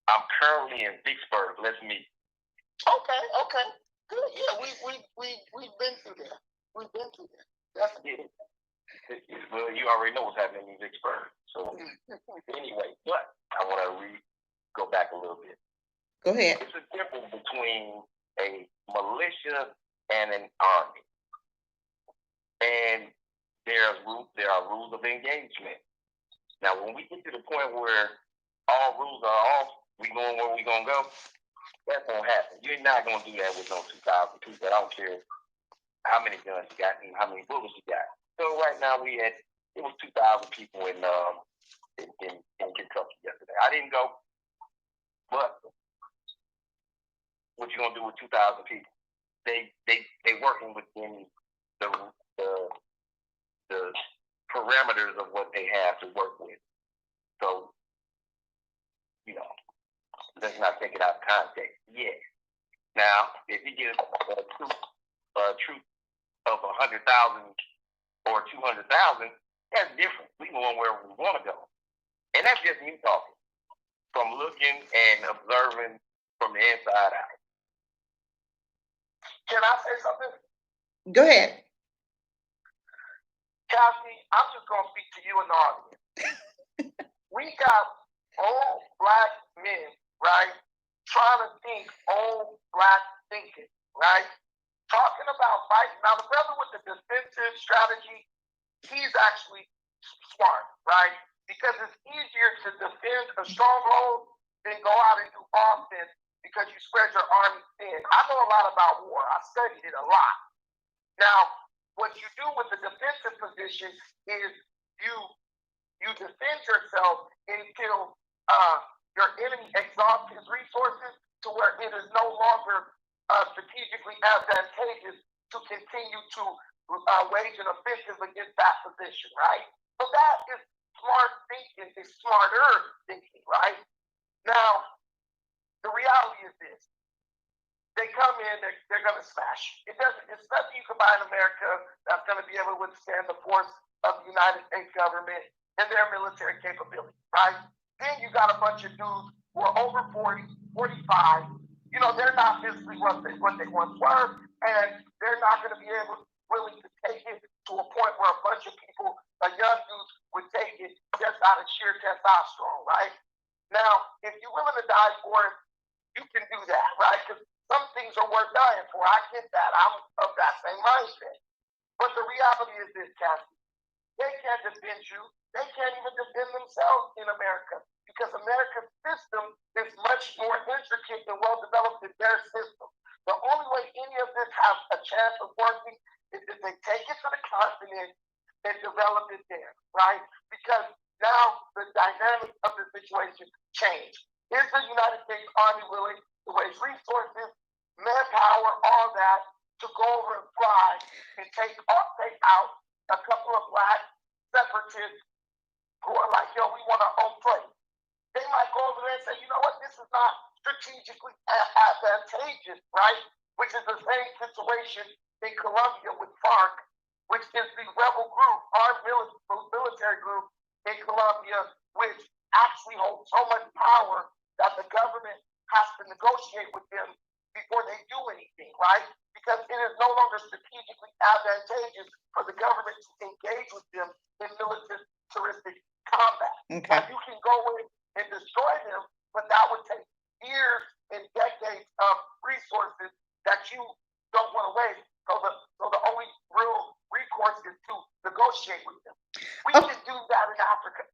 [SPEAKER 3] I'm currently in Vicksburg. Let's meet.
[SPEAKER 2] Okay. Good. Yeah, we've been through there. Definitely.
[SPEAKER 3] Yeah. Well, you already know what's happening in Vicksburg. So anyway, but I want to go back a little bit.
[SPEAKER 1] Go ahead.
[SPEAKER 3] It's a difference between a militia and an army. And there are rules of engagement. Now, when we get to the point where all rules are off, we going where we gonna go, that won't happen. You're not gonna do that with no 2,000 people. I don't care how many guns you got and how many bullets you got. So right now it was 2,000 people in Kentucky yesterday. I didn't go, but what you gonna do with 2,000 people? They working within the parameters of what they have to work with. So, let's not take it out of context. Yeah. Now, if you get a troop of 100,000 or 200,000, that's different. We going where we want to go. And that's just me talking. From looking and observing from the inside out.
[SPEAKER 2] Can I say something?
[SPEAKER 1] Go ahead.
[SPEAKER 2] Cassie, I'm just going to speak to you and the audience. We got old black men, right, trying to think old black thinking, right? Talking about fighting. Now, the brother with the defensive strategy, he's actually smart, right? Because it's easier to defend a stronghold than go out and do offense because you spread your army thin. I know a lot about war. I studied it a lot. Now, what you do with the defensive position is you defend yourself until your enemy exhausts his resources to where it is no longer strategically advantageous to continue to wage an offensive against that position, right? So that is smart thinking, is smarter thinking, right? Now, the reality is this. They come in, they're going to smash. It's nothing you can buy in America that's going to be able to withstand the force of the United States government and their military capability, right? Then you got a bunch of dudes who are over 40, 45. You know, they're not physically what they once were, and they're not going to be willing to take it to a point where a bunch of people, young dudes, would take it just out of sheer testosterone, right? Now, if you're willing to die for it, you can do that, right? Because some things are worth dying for. I get that. I'm of that same mindset. But the reality is this, Cassie. They can't defend you. They can't even defend themselves in America because America's system is much more intricate and well-developed than their system. The only way any of this has a chance of working is if they take it to the continent and develop it there, right? Because now the dynamics of the situation change. Is the United States Army willing to waste resources, manpower, all that, to go over and fly and take out a couple of black separatists who are like, yo, we want our own place? They might go over there and say, you know what, this is not strategically advantageous, right? Which is the same situation in Colombia with FARC, which is the rebel group, our military group in Colombia, which actually holds so much power that the government has to negotiate with them before they do anything, right? Because it is no longer strategically advantageous for the government to engage with them in militaristic combat.
[SPEAKER 1] Okay.
[SPEAKER 2] Now, you can go in and destroy them, but that would take years and decades of resources that you don't want to waste. So the only real recourse is to negotiate with them. We can do that in Africa.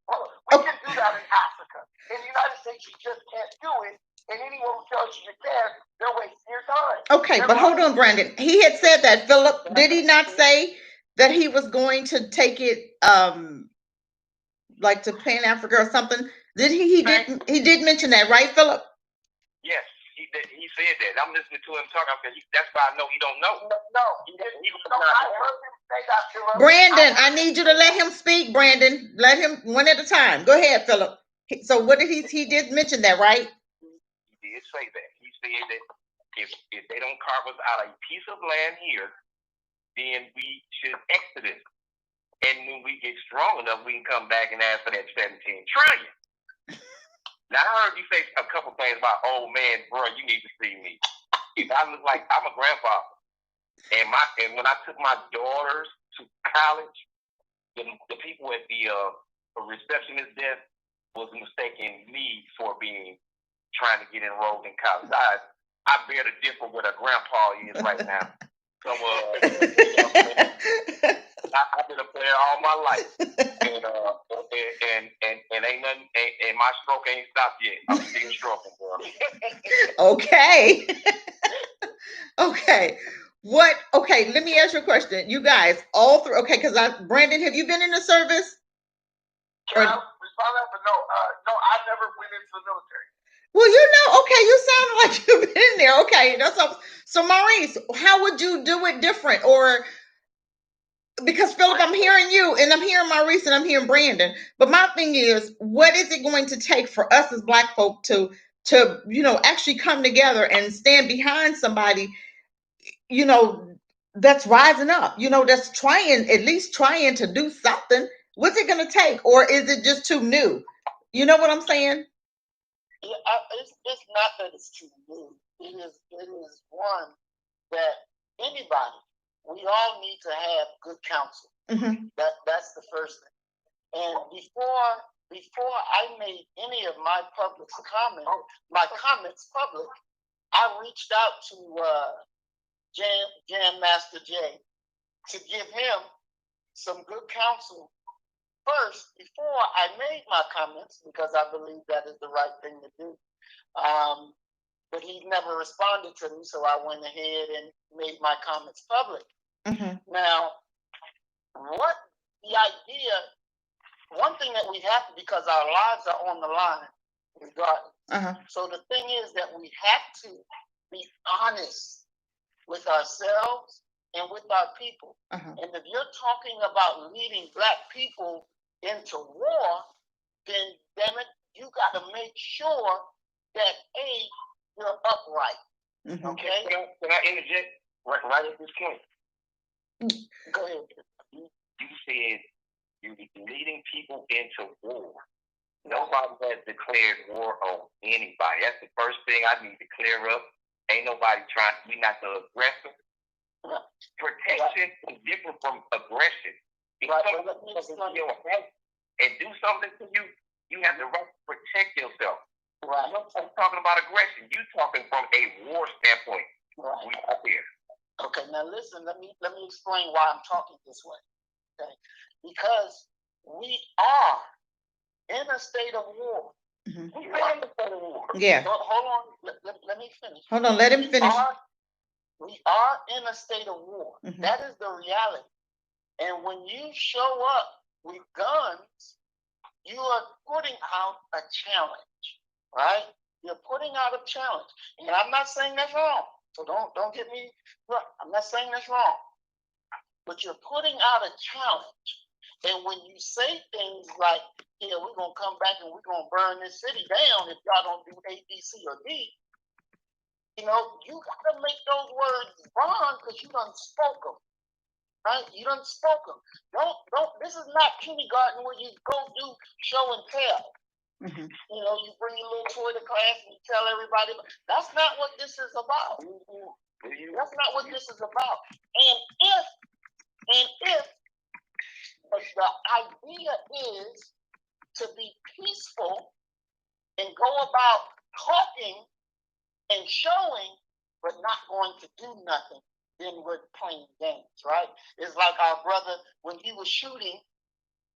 [SPEAKER 2] We can do that in Africa. In the United States, you just can't do it. And anyone who tells you can, they're wasting your time.
[SPEAKER 1] Okay, but hold on, Brandon. He had said that, Philip. Did he not say that he was going to take it like to Pan Africa or something? Did he did mention that, right, Philip?
[SPEAKER 3] Yes, he said that. I'm listening to him talking because that's why I know he don't know.
[SPEAKER 2] No, I heard him say that, Philip.
[SPEAKER 1] Brandon, I need you to let him speak, Brandon. Let him one at a time. Go ahead, Philip. So what did he did mention that, right?
[SPEAKER 3] He did say that. He said that if they don't carve us out a piece of land here, then we should exit it. And when we get strong enough, we can come back and ask for that 17 trillion. Now, I heard you say a couple things about, oh man, bro, you need to see me. I look like I'm a grandfather. And when I took my daughters to college, the people at the receptionist desk was mistaking me for trying to get enrolled in college. I bear to differ what a grandpa is right now. So I've been a player all my life, and ain't nothing, and my stroke ain't stopped yet. I'm still stroking, bro.
[SPEAKER 1] Okay. Okay. Okay, let me ask you a question. You guys, all three, okay, because Brandon, have you been in the service?
[SPEAKER 2] Can I respond to that? But no, I never went into the military.
[SPEAKER 1] Well, okay, you sound like you've been in there. Okay, that's all. So Maurice, how would you do it different? Or because Philip, I'm hearing you and I'm hearing Maurice and I'm hearing Brandon. But my thing is, what is it going to take for us as Black folk to actually come together and stand behind somebody, that's rising up, that's at least trying to do something? What's it going to take? Or is it just too new? You know what I'm saying?
[SPEAKER 2] It's not that it's too new. It is one that anybody, we all need to have good counsel. That's the first thing. And before I made any of my comments public, I reached out to Jam Master Jay to give him some good counsel first before I made my comments, because I believe that is the right thing to do. But he never responded to me, so I went ahead and made my comments public. Now, what the idea, one thing that we have to, because our lives are on the line, regardless. So the thing is that we have to be honest with ourselves and with our people. And if you're talking about leading Black people into war, then damn it, you got to make sure that you're upright. Okay.
[SPEAKER 3] Can I interject right at this point?
[SPEAKER 2] Go ahead.
[SPEAKER 3] You said you're leading people into war. Nobody has declared war on anybody. That's the first thing I need to clear up. Ain't nobody we're not the aggressor. Protection is different from aggression. If someone comes into your house and do something to you, you have the right to protect yourself. I'm not talking about aggression. You're talking from a war standpoint. We are here.
[SPEAKER 2] Okay, now listen, let me explain why I'm talking this way. Okay? Because we are in a state of war. We are in a state of war.
[SPEAKER 1] Yeah.
[SPEAKER 2] Hold on, let me finish.
[SPEAKER 1] Hold on, let him finish.
[SPEAKER 2] We are in a state of war. That is the reality. And when you show up with guns, you are putting out a challenge, right? You're putting out a challenge. And I'm not saying that's wrong. So don't get me wrong. I'm not saying that's wrong. But you're putting out a challenge. And when you say things like, yeah, we're going to come back and we're going to burn this city down if y'all don't do A, B, C, or D, you know, you got to make those words bond because you done spoke them. Right? You done spoke them. Don't, this is not kindergarten where you go do show and tell. You know, you bring your little toy to class and you tell everybody. That's not what this is about. That's not what this is about. And if the idea is to be peaceful and go about talking and showing, but not going to do nothing, then we're playing games, right? It's like our brother, when he was shooting,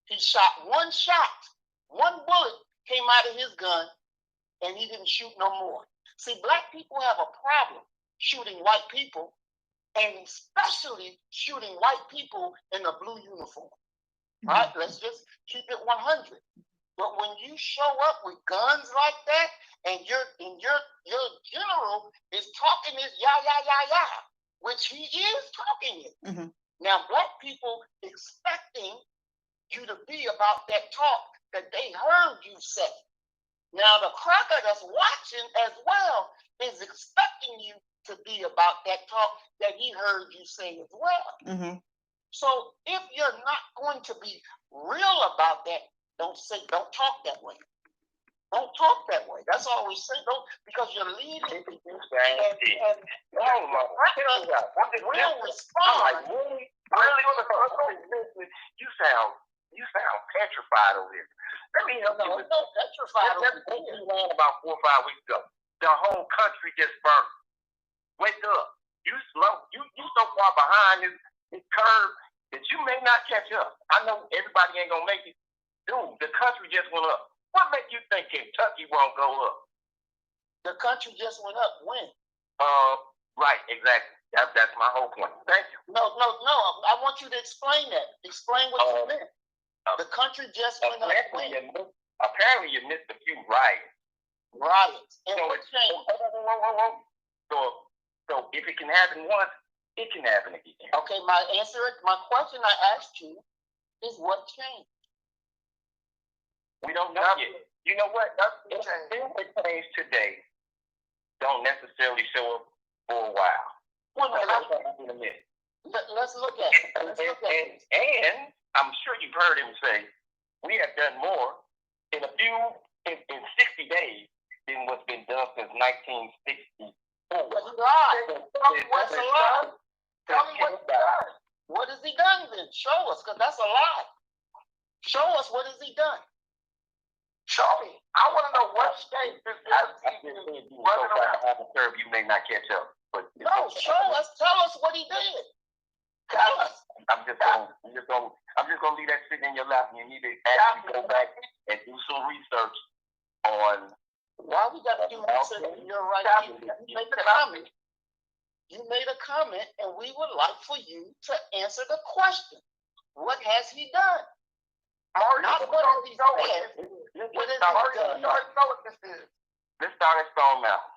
[SPEAKER 2] he shot one shot, one bullet came out of his gun, and he didn't shoot no more. See, Black people have a problem shooting white people, and especially shooting white people in a blue uniform. Right? Let's just keep it 100. But when you show up with guns like that, and your general is talking this yah, which he is talking it. Now, Black people expecting you to be about that talk that they heard you say. Now, the cracker that's watching as well is expecting you to be about that talk that he heard you say as well. So if you're not going to be real about that, don't talk that way. Don't talk that way. That's all we say. Don't, because you're leading people. Real respond.
[SPEAKER 3] You sound petrified over here. Let me help you.
[SPEAKER 2] No, petrified.
[SPEAKER 3] You ran about 4 or 5 weeks ago. The whole country just burned. Wake up. You slow. You so far behind this curve that you may not catch up. I know everybody ain't gonna make it. Dude, the country just went up. What makes you think Kentucky won't go up?
[SPEAKER 2] The country just went up when?
[SPEAKER 3] Right, exactly. That's my whole point. Thank you.
[SPEAKER 2] No. I want you to explain that. Explain what you meant. The country just went up when?
[SPEAKER 3] Apparently you missed a few riots.
[SPEAKER 2] And what changed?
[SPEAKER 3] So if it can happen once, it can happen again.
[SPEAKER 2] Okay, my question I asked you is what changed?
[SPEAKER 3] We don't know yet. You know what? Things that change today don't necessarily show up for a while.
[SPEAKER 2] Let's look at it.
[SPEAKER 3] And I'm sure you've heard him say, we have done more in 60 days than what's been done since 1964.
[SPEAKER 2] But he lied. Tell me what's a lie. Tell me what he done. What has he done then? Show us, because that's a lie. Show us what has he done. Show me. I want to know what state this running around.
[SPEAKER 3] You may not catch up, but
[SPEAKER 2] no, show us. Tell us what he did. Tell us.
[SPEAKER 3] I'm just gonna leave that sitting in your lap, and you need to actually go back and do some research on.
[SPEAKER 2] Why we got to do research? You're right. You made a comment. You made a comment, and we would like for you to answer the question. What has he done? Not what has he said. What has he done? Know what this is.
[SPEAKER 3] Let's start at Stone Mountain.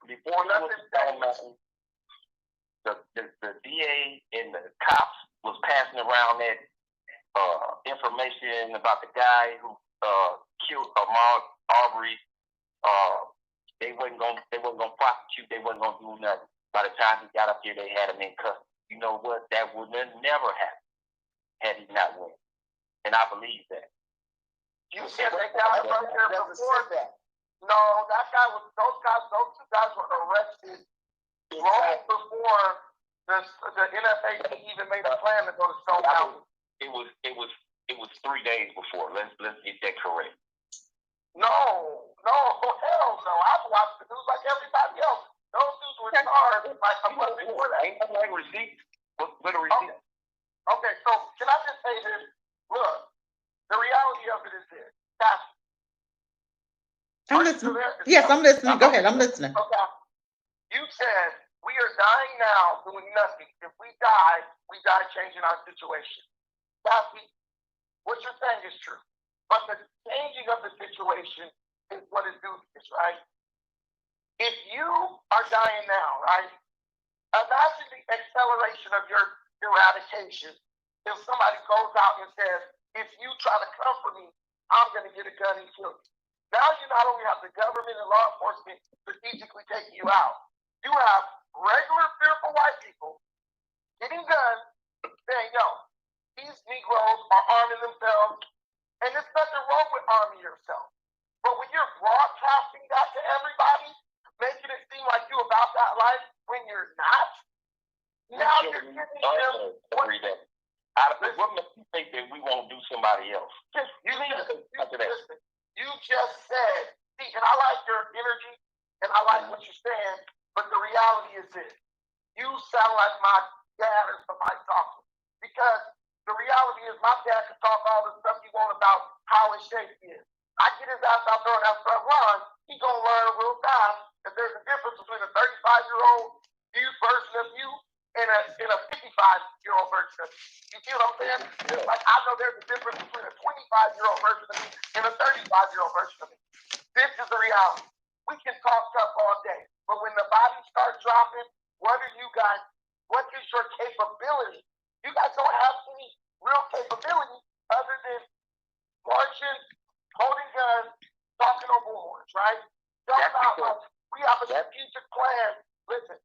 [SPEAKER 3] Before he was Stone Mountain, the DA and the cops was passing around that information about the guy who killed Ahmaud Arbery. They wasn't gonna prosecute. They wasn't gonna do nothing. By the time he got up here, they had him in custody. You know what? That would have never happened had he not won. And I believe that.
[SPEAKER 2] You said that guy right there before that. No, those two guys were arrested long before the NFAC even made a plan to go to Stone Mountain.
[SPEAKER 3] It was 3 days before. Let's get that correct.
[SPEAKER 2] No, hell no. I've watched the news like everybody else. Those dudes were charged like a month before that.
[SPEAKER 3] Ain't nothing like receipt. What a receipt.
[SPEAKER 2] Okay, so can I just say this? Look, the reality of it is this.
[SPEAKER 1] I'm listening. Yes, I'm listening. Go ahead. I'm listening.
[SPEAKER 2] Okay. You said we are dying now doing nothing. If we die changing our situation. What you're saying is true. But the changing of the situation is what is dubious, right? If you are dying now, right? Imagine the acceleration of your eradication if somebody goes out and says, if you try to come for me, I'm going to get a gun and kill you. Now you not only have the government and law enforcement strategically taking you out, you have regular fearful white people getting guns saying, yo, these Negroes are arming themselves, and there's nothing wrong with arming yourself. But when you're broadcasting that to everybody, making it seem like you're about that life when you're not, now you're giving them
[SPEAKER 3] what makes you think that we won't do somebody else?
[SPEAKER 2] You just said, see, and I like your energy, and I like what you're saying, but the reality is this. You sound like my dad or somebody talking. Because the reality is my dad can talk all the stuff he wants about how his shape is. I get his ass out there on that front line, he's going to learn real fast that there's a difference between a 35-year-old version of you and a 55-year-old version of you. You see what I'm saying? Yeah. Like, I know there's a difference between a 25-year-old version of me and a 35-year-old version of me. This is the reality. We can talk stuff all day, but when the bodies start dropping, what is your capability? You guys don't have any real capability other than marching, holding guns, talking over horns, right? We have a strategic plan. Listen,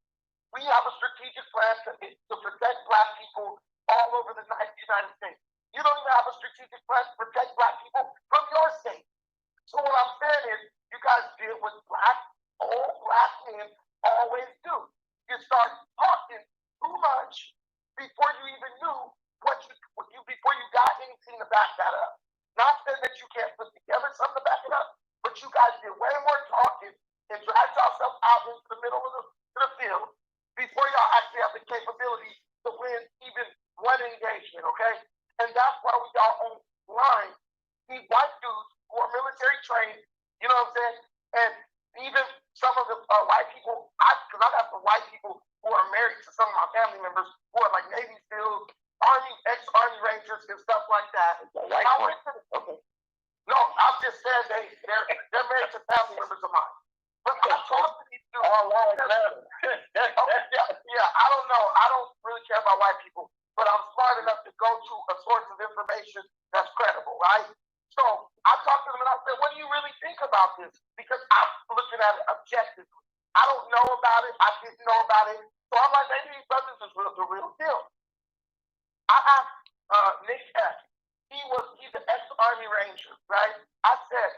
[SPEAKER 2] we have a strategic plan to protect Black people all over the United States. You don't even have a strategic plan to protect Black people from your state. So what I'm saying is, you guys did what old Black men always do. You start talking too much before you even knew before you got anything to back that up. Not saying that you can't put together something to back it up, but you guys did way more talking and dragged yourself out into the middle of the field before y'all actually have the capability to win even one engagement, okay? And that's why we got on line these white dudes who are military trained, you know what I'm saying? And even some of the white people, because I got some white people who are married to some of my family members who are like Navy SEALs, ex-Army Rangers, and stuff like that. Okay. No, I'm just saying they're married to family members of mine. But I talk to these dudes.
[SPEAKER 3] Oh, wow,
[SPEAKER 2] yeah, I don't know. I don't really care about white people, but I'm smart enough to go to a source of information that's credible, right? So I talked to them and I said, what do you really think about this? Because I'm looking at it objectively. I don't know about it. I didn't know about it. So I'm like, maybe these brothers is the real deal. I asked Nick F. He's an ex-Army Ranger, right? I said,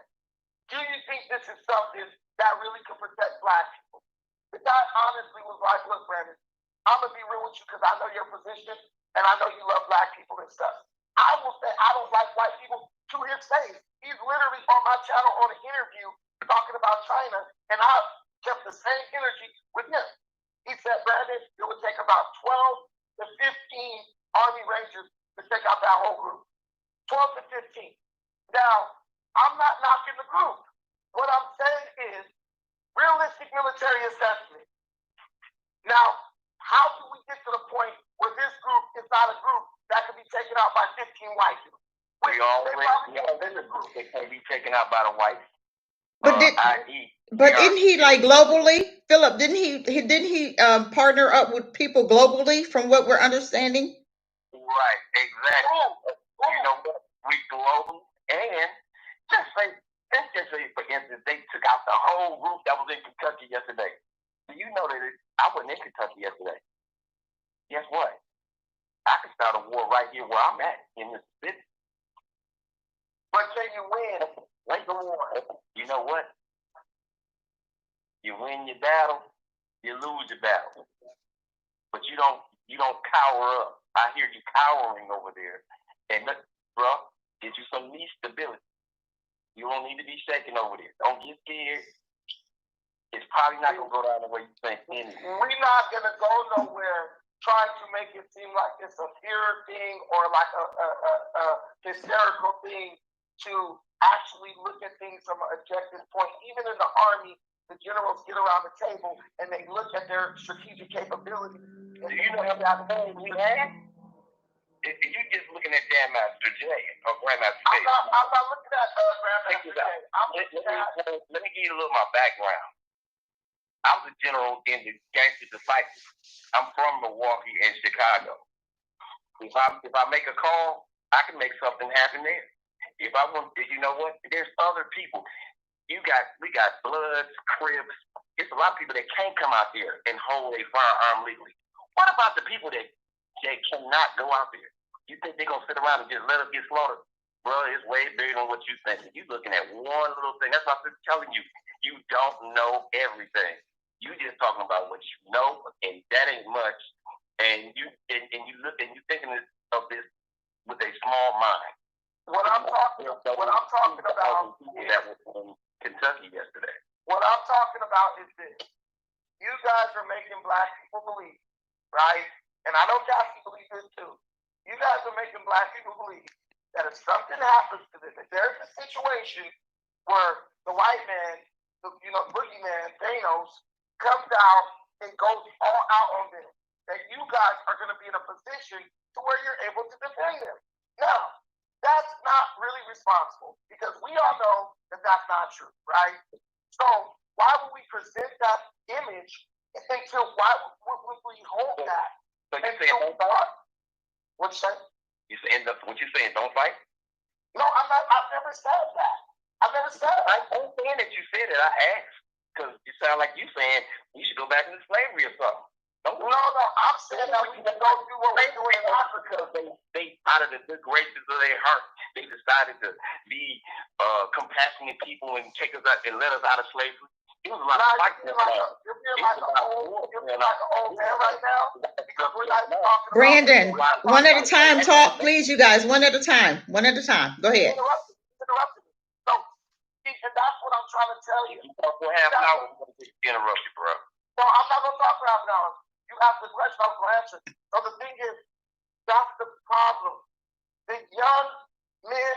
[SPEAKER 2] do you think this is something that really could protect Black people? The guy honestly was like, look, Brandon, I'm going to be real with you because I know your position and I know you love Black people and stuff. I will say I don't like white people to his face. He's literally on my channel on an interview talking about China, and I kept the same energy with him. He said, Brandon, it would take about 12 to 15 Army Rangers to take out that whole group. 12 to 15. Now, I'm not knocking the group. What I'm saying is realistic military assessment. Now, how do we get to the point where this group is not a group that can be taken out by 15 white people?
[SPEAKER 3] We already they can't be taken out by the whites.
[SPEAKER 1] But didn't he like globally, Philip? Didn't he partner up with people globally, from what we're understanding?
[SPEAKER 3] Right, exactly. You know what? We global, and let's just say, for instance, they took out the whole group that was in Kentucky yesterday. Do you know that I wasn't in Kentucky yesterday? Guess what? I can start a war right here where I'm at in Mississippi. But can you win? Wait the war. You know what? You win your battle, you lose your battle. But you don't cower up. I hear you cowering over there. And look, bro, get you some knee stability. You don't need to be shaking over there. Don't get scared. It's probably not gonna go down the way you think. We're not gonna go nowhere trying to make it seem like it's a fear thing or like a hysterical thing, to actually look at things from an objective point. Even in the Army, the generals get around the table and they look at their strategic capability. Do you know how that we have? If you're just looking at Grandmaster J or Grandmaster J. I'm not looking at Grandmaster J. Let me give you a little of my background. I was a general in the Gangster Disciples. I'm from Milwaukee and Chicago. If I make a call, I can make something happen there. If I want, you know what? There's other people. We got Bloods, Crips. It's a lot of people that can't come out there and hold a firearm legally. What about the people that cannot go out there? You think they're gonna sit around and just let us get slaughtered? Bro, it's way bigger than what you think. You're looking at one little thing. That's what I'm telling you. You don't know everything. You just talking about what you know, and that ain't much. And you look and you thinking of this with a small mind. What I'm talking about that was in Kentucky yesterday. What I'm talking about is this. You guys are making Black people believe, right? And I know Cassie believes this too. You guys are making Black people believe that if something happens to them, if there's a situation where the white man, boogeyman, Thanos, comes out and goes all out on them, that you guys are going to be in a position to where you're able to defend them. Now, that's not really responsible, because we all know that that's not true, right? So why would we present that image until why would we hold that? So you saying don't fight? What you saying? What you saying? Don't fight? No, I'm not. I've never said that. I've never said that. I ain't saying that you said it. I asked because you sound like you saying we should go back into slavery or something. No, I'm saying that we can go do what we're doing in Africa. They out of the good graces of their heart, they decided to be compassionate people and take us out and let us out of slavery. It was a lot of fighting. You're being like an old man right now because we're not talking.
[SPEAKER 1] Brandon, one at a time. Talk, please, you guys. One at a time. One at a time. Go ahead.
[SPEAKER 2] Interrupted me. So, and that's what I'm trying to tell you. You talk for half an hour, we're going to get interrupted, bro. No, I'm not going to talk for half an hour. You ask the question, I'm going to answer. So the thing is, that's the problem. The young men,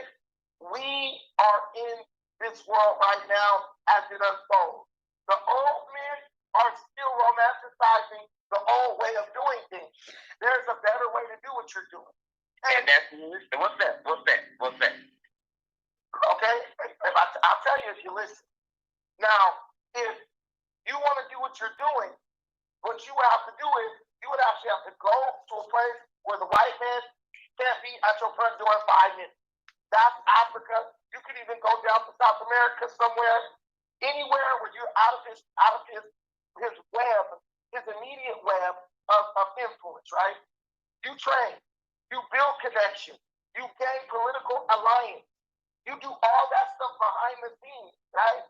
[SPEAKER 2] we are in this world right now as it unfolds. The old men are still romanticizing the old way of doing things. There's a better way to do what you're doing. And that's, what's that? Okay? I'll tell you if you listen. Now, if you want to do what you're doing, what you would have to do is you would actually have to go to a place where the white man can't be at your front door in 5 minutes. That's Africa. You could even go down to South America somewhere, anywhere where you're out of his web, his immediate web of influence, right? You train, you build connection, you gain political alliance. You do all that stuff behind the scenes, right?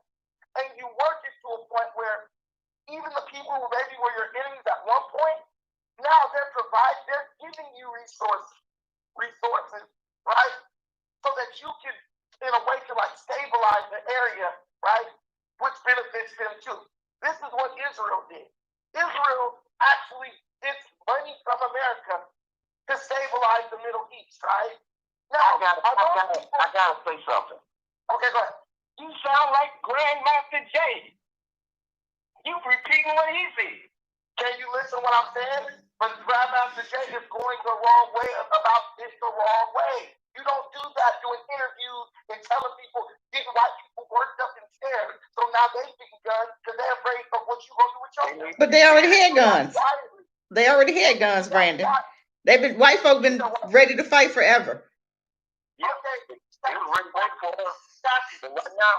[SPEAKER 2] And you work it to a point where even the people who maybe were your enemies at one point, now they're giving you resources, right? So that you can, in a way, to like stabilize the area, right? Which benefits them too. This is what Israel did. Israel actually gets money from America to stabilize the Middle East, right? Now,
[SPEAKER 3] I gotta say something.
[SPEAKER 2] Okay, go ahead.
[SPEAKER 3] You sound like Grandmaster Jay. You repeating what he said.
[SPEAKER 2] Can you listen to what I'm saying? But Grandmaster Jay is going the wrong way about this the wrong way. You don't do that doing interviews and telling people, getting white people worked up and scared. So now they getting guns because they're afraid of what you're going to do with your.
[SPEAKER 1] But they already had guns. They already had guns, Brandon. White folk been ready to fight forever.
[SPEAKER 3] Yeah, okay. They were ready for us. But right now,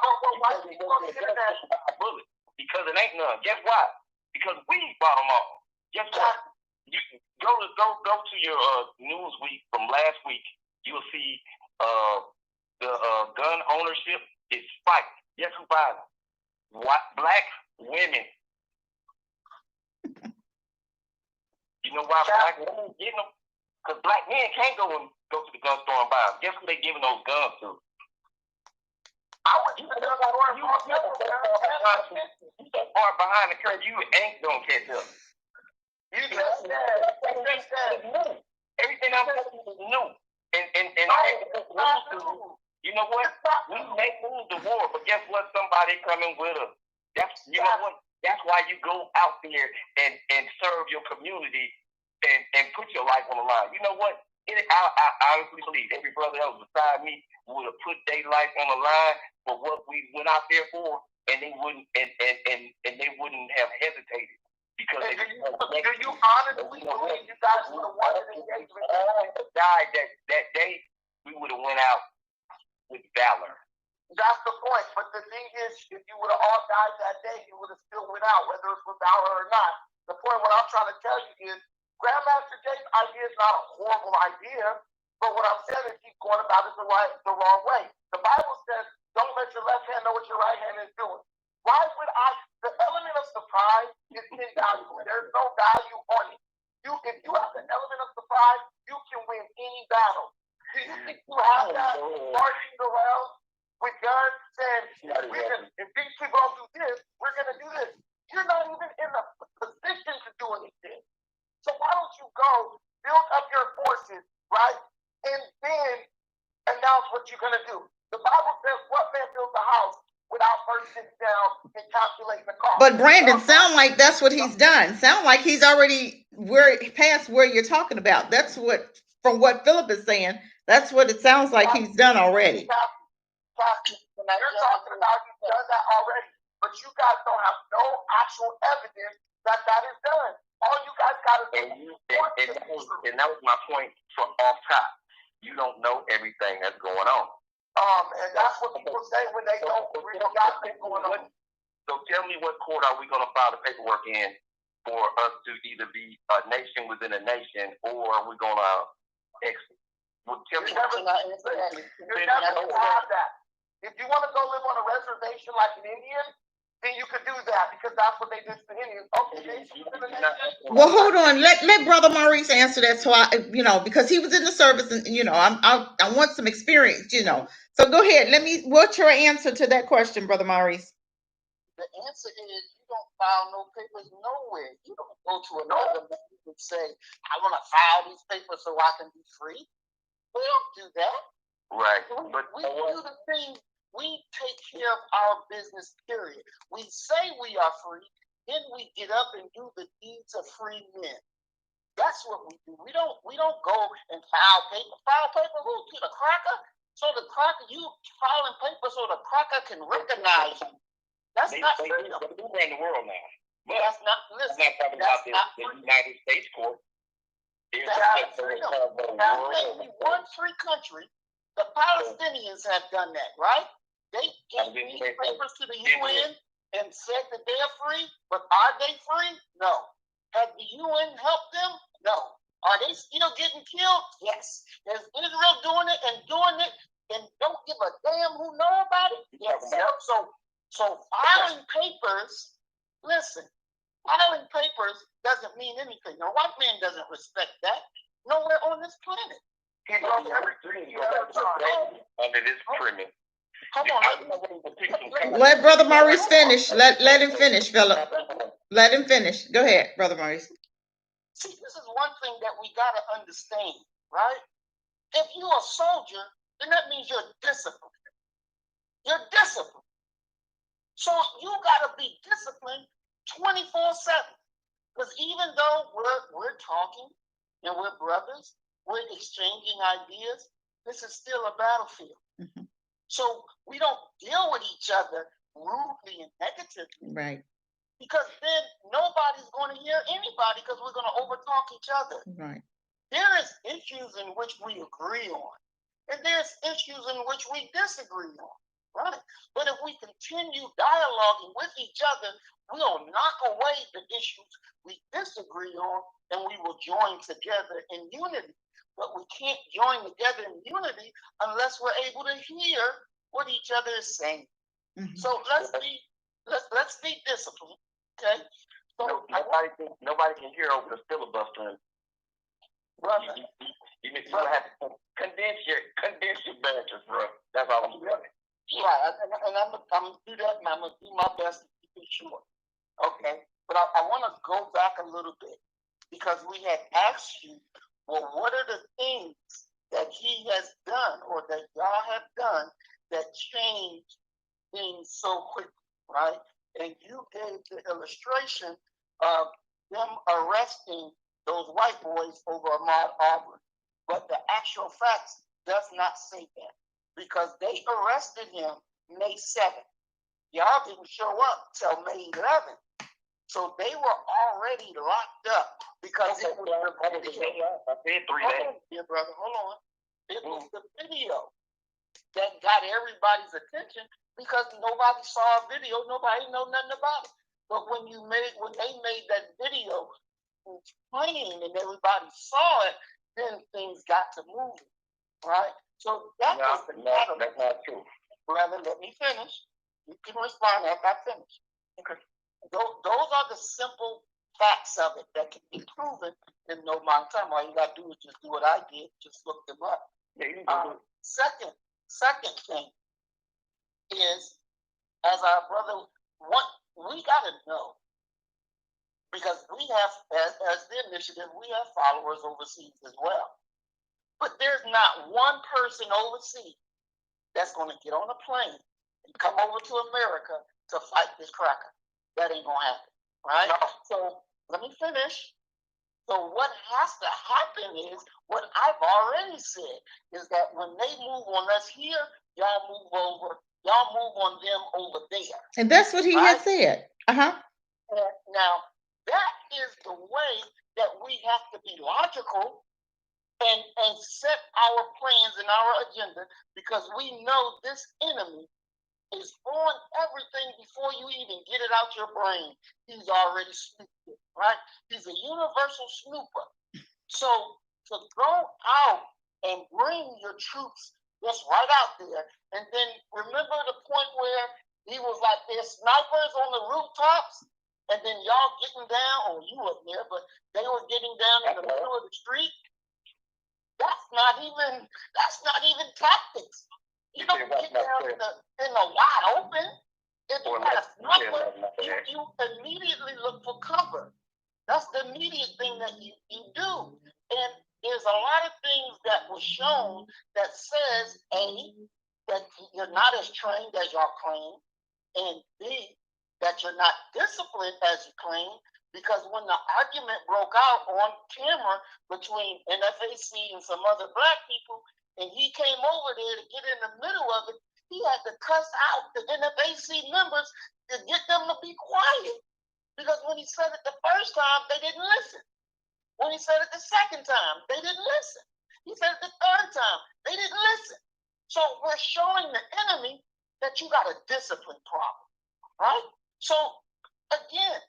[SPEAKER 3] because it ain't none. Guess why? Because we bought them all. Guess what? You go to your Newsweek from last week. You'll see the gun ownership is spiked. Guess who buys them? Black women. You know why black women getting them? Because black men can't go to the gun store and buy them. Guess who they giving those guns to? You so far behind the curve, you ain't gonna catch up. You just said everything I'm telling you is new. And you know what? We may lose the war, but guess what? Somebody coming with us. Know what? That's why you go out there and serve your community and put your life on the line. You know what? I honestly believe every brother else beside me would have put their life on the line for what we went out there for, and they wouldn't and they wouldn't have hesitated. Because do you honestly believe you guys would have won an engagement? All died that day, we would have went out with valor. That's the point. But the thing is, if you would have all died that day, you would have still went out, whether it's with valor or not. The point what I'm trying to tell you is, Grandmaster Jay's idea is not a horrible idea, but what I'm saying is he's going about it the wrong way. The Bible says, don't let your left hand know what your right hand is doing. Why would the element of surprise is invaluable. There's no value on it. If you have the element of surprise, you can win any battle. Do you think you have that marching around with guns saying, if these people don't do this, we're going to do this? You're not even in the position to do anything. So why don't you go build up your forces, right? And then announce what you're going to do. The Bible says, what man builds a house without first sitting down and calculating the cost?
[SPEAKER 1] But Brandon, sound like that's what he's done. Sound like he's already past where you're talking about. That's what, from what Philip is saying, that's what it sounds like he's done already.
[SPEAKER 2] You're talking about he's done that already, but you guys don't have no actual evidence that is done. All you guys got to do. And that was my point from off top. You don't know everything that's going on. And that's what people say when they don't really got things going on. So tell me, what court are we going to file the paperwork in for us to either be a nation within a nation, or are we going to exit? Well, tell me. You're never going to have that. If you want to go live on a reservation like an Indian, then you could do that, because that's what they did to Indians. Okay.
[SPEAKER 1] Well, hold on. Let Brother Maurice answer that. So because he was in the service, and I want some experience. So go ahead. What's your answer to that question, Brother Maurice?
[SPEAKER 2] The answer is, you don't file no papers nowhere. You don't go to another man and say, I want to file these papers so I can be free. We don't do that. Right. We do the thing. We take care of our business, period. We say we are free, then we get up and do the deeds of free men. That's what we do. We don't go and file paper. File paper who? To the cracker? So the cracker, you filing paper so the cracker can recognize you. That's not freedom. We're in the world now. But that's not, listen, I'm not talking about the United States court. That's freedom. Now, name me one free country. The Palestinians have done that, right? They gave these papers to the UN and said that they're free, but are they free? No. Has the UN helped them? No. Are they still getting killed? Yes. Is Israel doing it and doing it and don't give a damn who know about it. Yes. So filing papers, listen, filing papers doesn't mean anything. A white man doesn't respect that. Nowhere on this planet.
[SPEAKER 3] Under this premise.
[SPEAKER 2] Come on.
[SPEAKER 1] Let Brother Maurice finish. Let him finish, Philip. Let him finish. Go ahead, Brother Maurice.
[SPEAKER 2] See, this is one thing that we gotta understand, right? If you're a soldier, then that means you're disciplined. You're disciplined. So you gotta be disciplined 24/7. Because even though we're talking and we're brothers, we're exchanging ideas, this is still a battlefield.
[SPEAKER 1] Mm-hmm.
[SPEAKER 2] So we don't deal with each other rudely and negatively.
[SPEAKER 1] Right.
[SPEAKER 2] Because then nobody's going to hear anybody because we're going to overtalk each other.
[SPEAKER 1] Right.
[SPEAKER 2] There is issues in which we agree on, and there's issues in which we disagree on, right? But if we continue dialoguing with each other, we'll knock away the issues we disagree on, and we will join together in unity. But we can't join together in unity unless we're able to hear what each other is saying. Mm-hmm. So let's be disciplined. Okay. So
[SPEAKER 3] nobody can hear over the filibuster.
[SPEAKER 2] Brother,
[SPEAKER 3] you have to condense your badges, bro. That's all I'm saying.
[SPEAKER 2] Yeah, and I'm gonna do that, and I'm gonna do my best to keep it short. Okay, but I want to go back a little bit because we had asked you, well, what are the things that he has done or that y'all have done that changed things so quickly, right? And you gave the illustration of them arresting those white boys over Ahmaud Arbery. But the actual facts does not say that because they arrested him May 7th. Y'all didn't show up till May 11th. So they were already locked up because it was the video.
[SPEAKER 3] I said 3 days.
[SPEAKER 2] Dear brother, hold on. It was the video that got everybody's attention because nobody saw a video, nobody know nothing about it. But when they made that video plain and everybody saw it, then things got to moving, right? So that's
[SPEAKER 3] not true.
[SPEAKER 2] Brother, let me finish. You can respond after I finish. Okay. Those are the simple facts of it that can be proven in no amount of time. All you got to do is just do what I did, just look them up. Second thing is, as our brother, what we got to know, because we have, as the initiative, we have followers overseas as well. But there's not one person overseas that's going to get on a plane and come over to America to fight this cracker. That ain't going to happen, right? No. So let me finish. So what has to happen is what I've already said is that when they move on us here, y'all move on them over there.
[SPEAKER 1] And that's what he had said.
[SPEAKER 2] Now, that is the way that we have to be logical and set our plans and our agenda because we know this enemy is on everything before you even get it out your brain. He's already snooped it, right? He's a universal snooper. So to go out and bring your troops just right out there, and then remember the point where he was like, there's snipers on the rooftops, and then y'all getting down, or you weren't there, but they were getting down in the middle of the street. That's not even tactics. You don't get down in the wide open. If you got a sniper, you immediately look for cover. That's the immediate thing that you do. And there's a lot of things that were shown that says, A, that you're not as trained as y'all claim, and B, that you're not disciplined as you claim, because when the argument broke out on camera between NFAC and some other black people, and he came over there to get in the middle of it, he had to cuss out the NFAC members to get them to be quiet. Because when he said it the first time, they didn't listen. When he said it the second time, they didn't listen. He said it the third time, they didn't listen. So we're showing the enemy that you got a discipline problem, right? So again,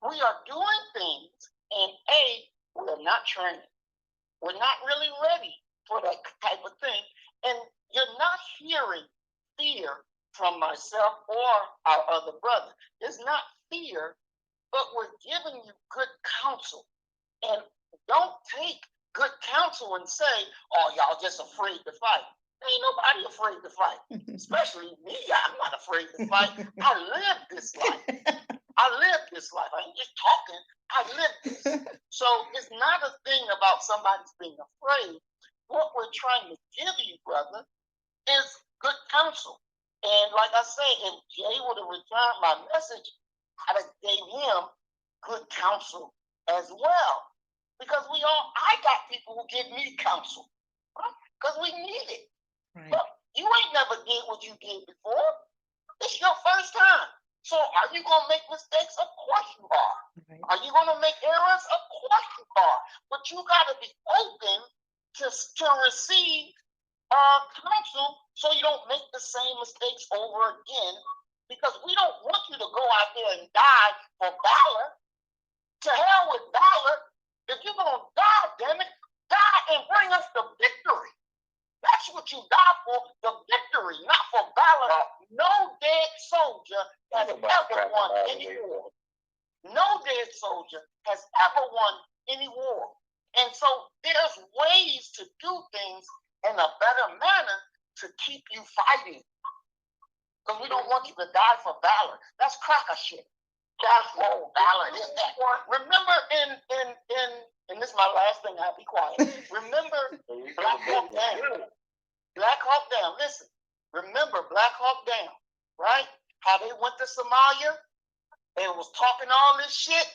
[SPEAKER 2] we are doing things, and A, we're not trained. We're not really ready for that type of thing. And you're from myself or our other brother. It's not fear, but we're giving you good counsel. And don't take good counsel and say, oh, y'all just afraid to fight. Ain't nobody afraid to fight, especially me. I'm not afraid to fight. I live this life. I live this life. I ain't just talking. I live this. So it's not a thing about somebody's being afraid. What we're trying to give you, brother, is good counsel. And like I say, if Jay would have returned my message, I'd have gave him good counsel as well. Because I got people who give me counsel. Because we need it. Right. But you ain't never did what you did before. It's your first time. So are you going to make mistakes? Of course you are. Right. Are you going to make errors? Of course you are. But you got to be open to receive counsel so you don't make the same mistakes over again. Because we don't want you to go out there and die for valor. To hell with valor. If you're going to die, damn it, die and bring us the victory. That's what you die for, the victory, not for valor. No dead soldier has ever won any war. No dead soldier has ever won any war. And so there's ways to do things in a better manner to keep you fighting. Because we don't want you to die for valor. That's cracker shit. That's wrong, valor. This, that. Remember and this is my last thing, I'll be quiet. Remember Black Hawk Down. Black Hawk Down. Listen, remember Black Hawk Down, right? How they went to Somalia and was talking all this shit,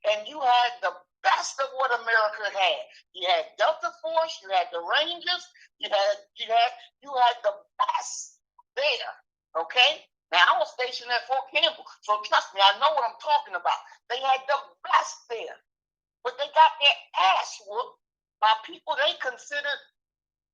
[SPEAKER 2] and you had the best of what America had. You had Delta Force, you had the Rangers, you had the best there. Okay? Now I was stationed at Fort Campbell, so trust me, I know what I'm talking about. They had the best there. But they got their ass whooped by people they considered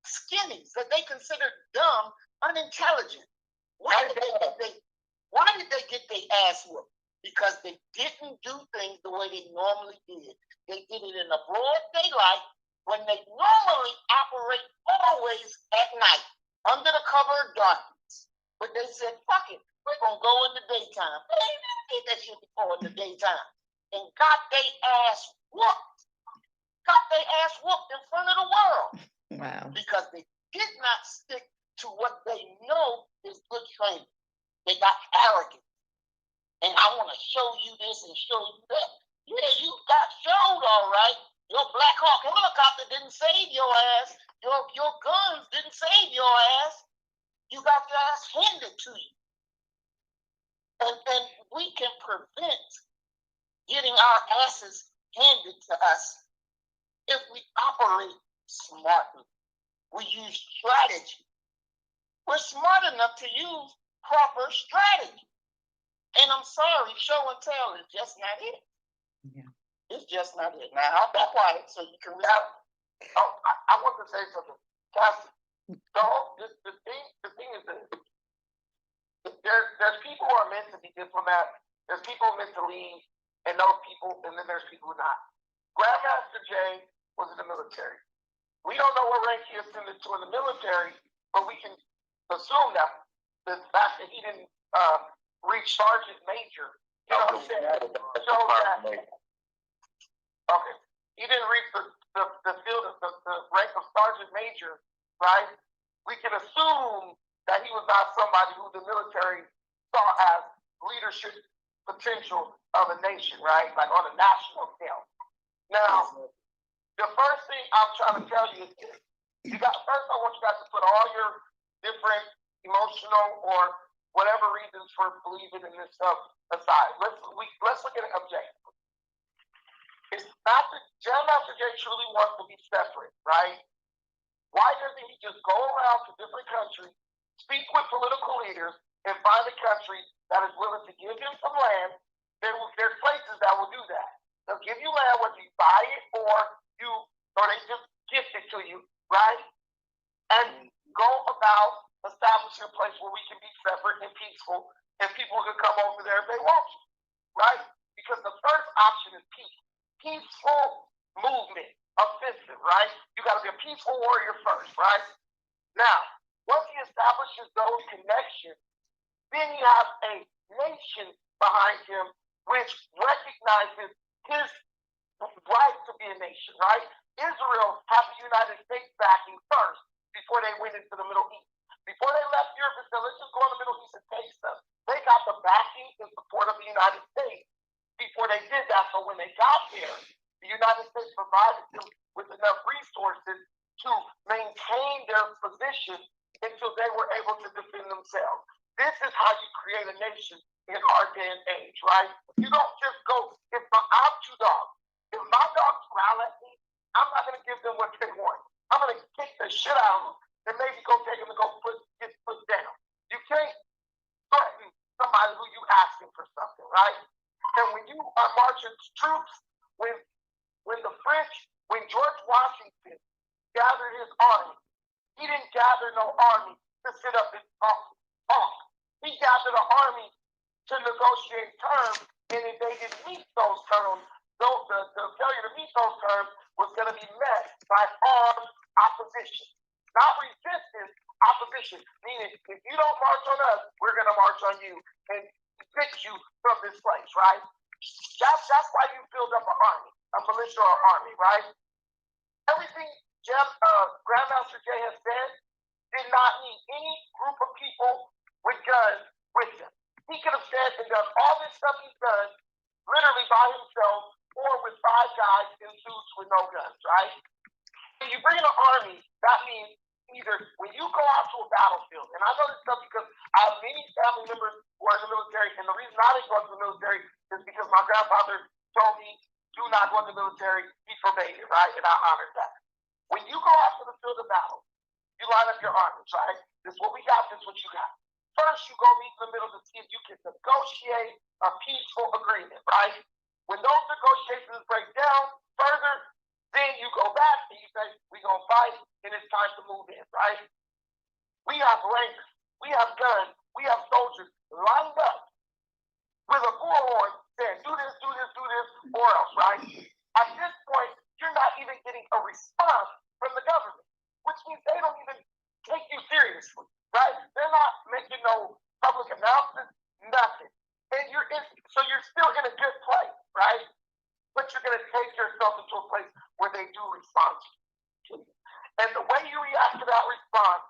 [SPEAKER 2] skinnies, that they considered dumb, unintelligent. Why did they get their ass whooped? Because they didn't do things the way they normally did. They did it in the broad daylight when they normally operate always at night, under the cover of darkness. But they said, fuck it, we're going to go in the daytime. They didn't did that shit before in the daytime. And got their ass whooped. Got their ass whooped in front of the world.
[SPEAKER 1] Wow.
[SPEAKER 2] Because they did not stick to what they know is good training. They got arrogant. And I want to show you this and show you that. Yeah, you got showed all right. Your Black Hawk helicopter didn't save your ass. Your guns didn't save your ass. You got your ass handed to you. And we can prevent getting our asses handed to us if we operate smartly. We use strategy. We're smart enough to use proper strategy. And I'm sorry, show and tell is just not it. Yeah. It's just not it. Now, I'll be quiet so you can read. I want to say something. Cassie, the thing is that there's people who are meant to be diplomats, there's people who are meant to lead, and those people, and then there's people who are not. Grandmaster Jay was in the military. We don't know what rank he ascended to in the military, but we can assume that the fact that he didn't reach sergeant major, you know what I'm saying? Shows that. Okay, he didn't reach the field of the rank of sergeant major, right? We can assume that he was not somebody who the military saw as leadership potential of a nation, right? Like on a national scale. Now, the first thing I'm trying to tell you is this. First, I want you guys to put all your different emotional or whatever reasons for believing in this stuff aside. Let's look at it objectively. If General Master Jay truly wants to be separate, right? Why doesn't he just go around to different countries, speak with political leaders, and find a country that is willing to give him some land? There's places that will do that. They'll give you land whether you buy it or they just gift it to you, right? And go about establishing a place where we can be separate and peaceful, and people can come over there if they want to, right? Because the first option is peace. Peaceful movement, offensive, right? You got to be a peaceful warrior first, right? Now, once he establishes those connections,
[SPEAKER 4] Then you have a nation behind him which recognizes his right to be a nation, right? Israel had the United States backing first before they went into the Middle East. Before they left Europe and said, let's just go in the Middle East and take stuff, they got the backing and support of the United States before they did that. So when they got there, the United States provided them with enough resources to maintain their position until they were able to defend themselves. This is how you create a nation in our day and age, right? You don't just go, if I'm two dogs, if my dogs growl at me, I'm not going to give them what they want. I'm going to kick the shit out of them and maybe go take them and go get put down. You can't threaten somebody who you asking for something, right? And when you are marching troops, when George Washington gathered his army, he didn't gather no army to sit up and talk. He gathered an army to negotiate terms, and if they didn't meet those terms, the failure to meet those terms was going to be met by armed opposition. Not resistance, opposition. Meaning, if you don't march on us, we're going to march on you and evict you from this place, right? That's why you build up an army, a militia or army, right? Everything Grandmaster Jay has said did not need any group of people with guns with him. He could have said and done all this stuff he's done literally by himself or with 5 guys in suits with no guns, right? When you bring in an army, that means either when you go out to a battlefield, and I know this stuff because I have many family members who are in the military, and the reason I didn't go to the military is because my grandfather told me, do not go to the military. He forbade it, right? And I honored that. When you go out to the field of battle, you line up your armies, right? This is what we got, this is what you got. First, you go meet in the middle to see if you can negotiate a peaceful agreement, right? When those negotiations break down further, then you go back and you say, we're going to fight, and it's time to move in, right? We have ranks, we have guns, we have soldiers lined up with a bullhorn saying, do this, or else, right? At this point, you're not even getting a response from the government, which means they don't even take you seriously, right? They're not making no public announcements, nothing. And so you're still in a good place, right? But you're going to take yourself into a place where they do respond to you. And the way you react to that response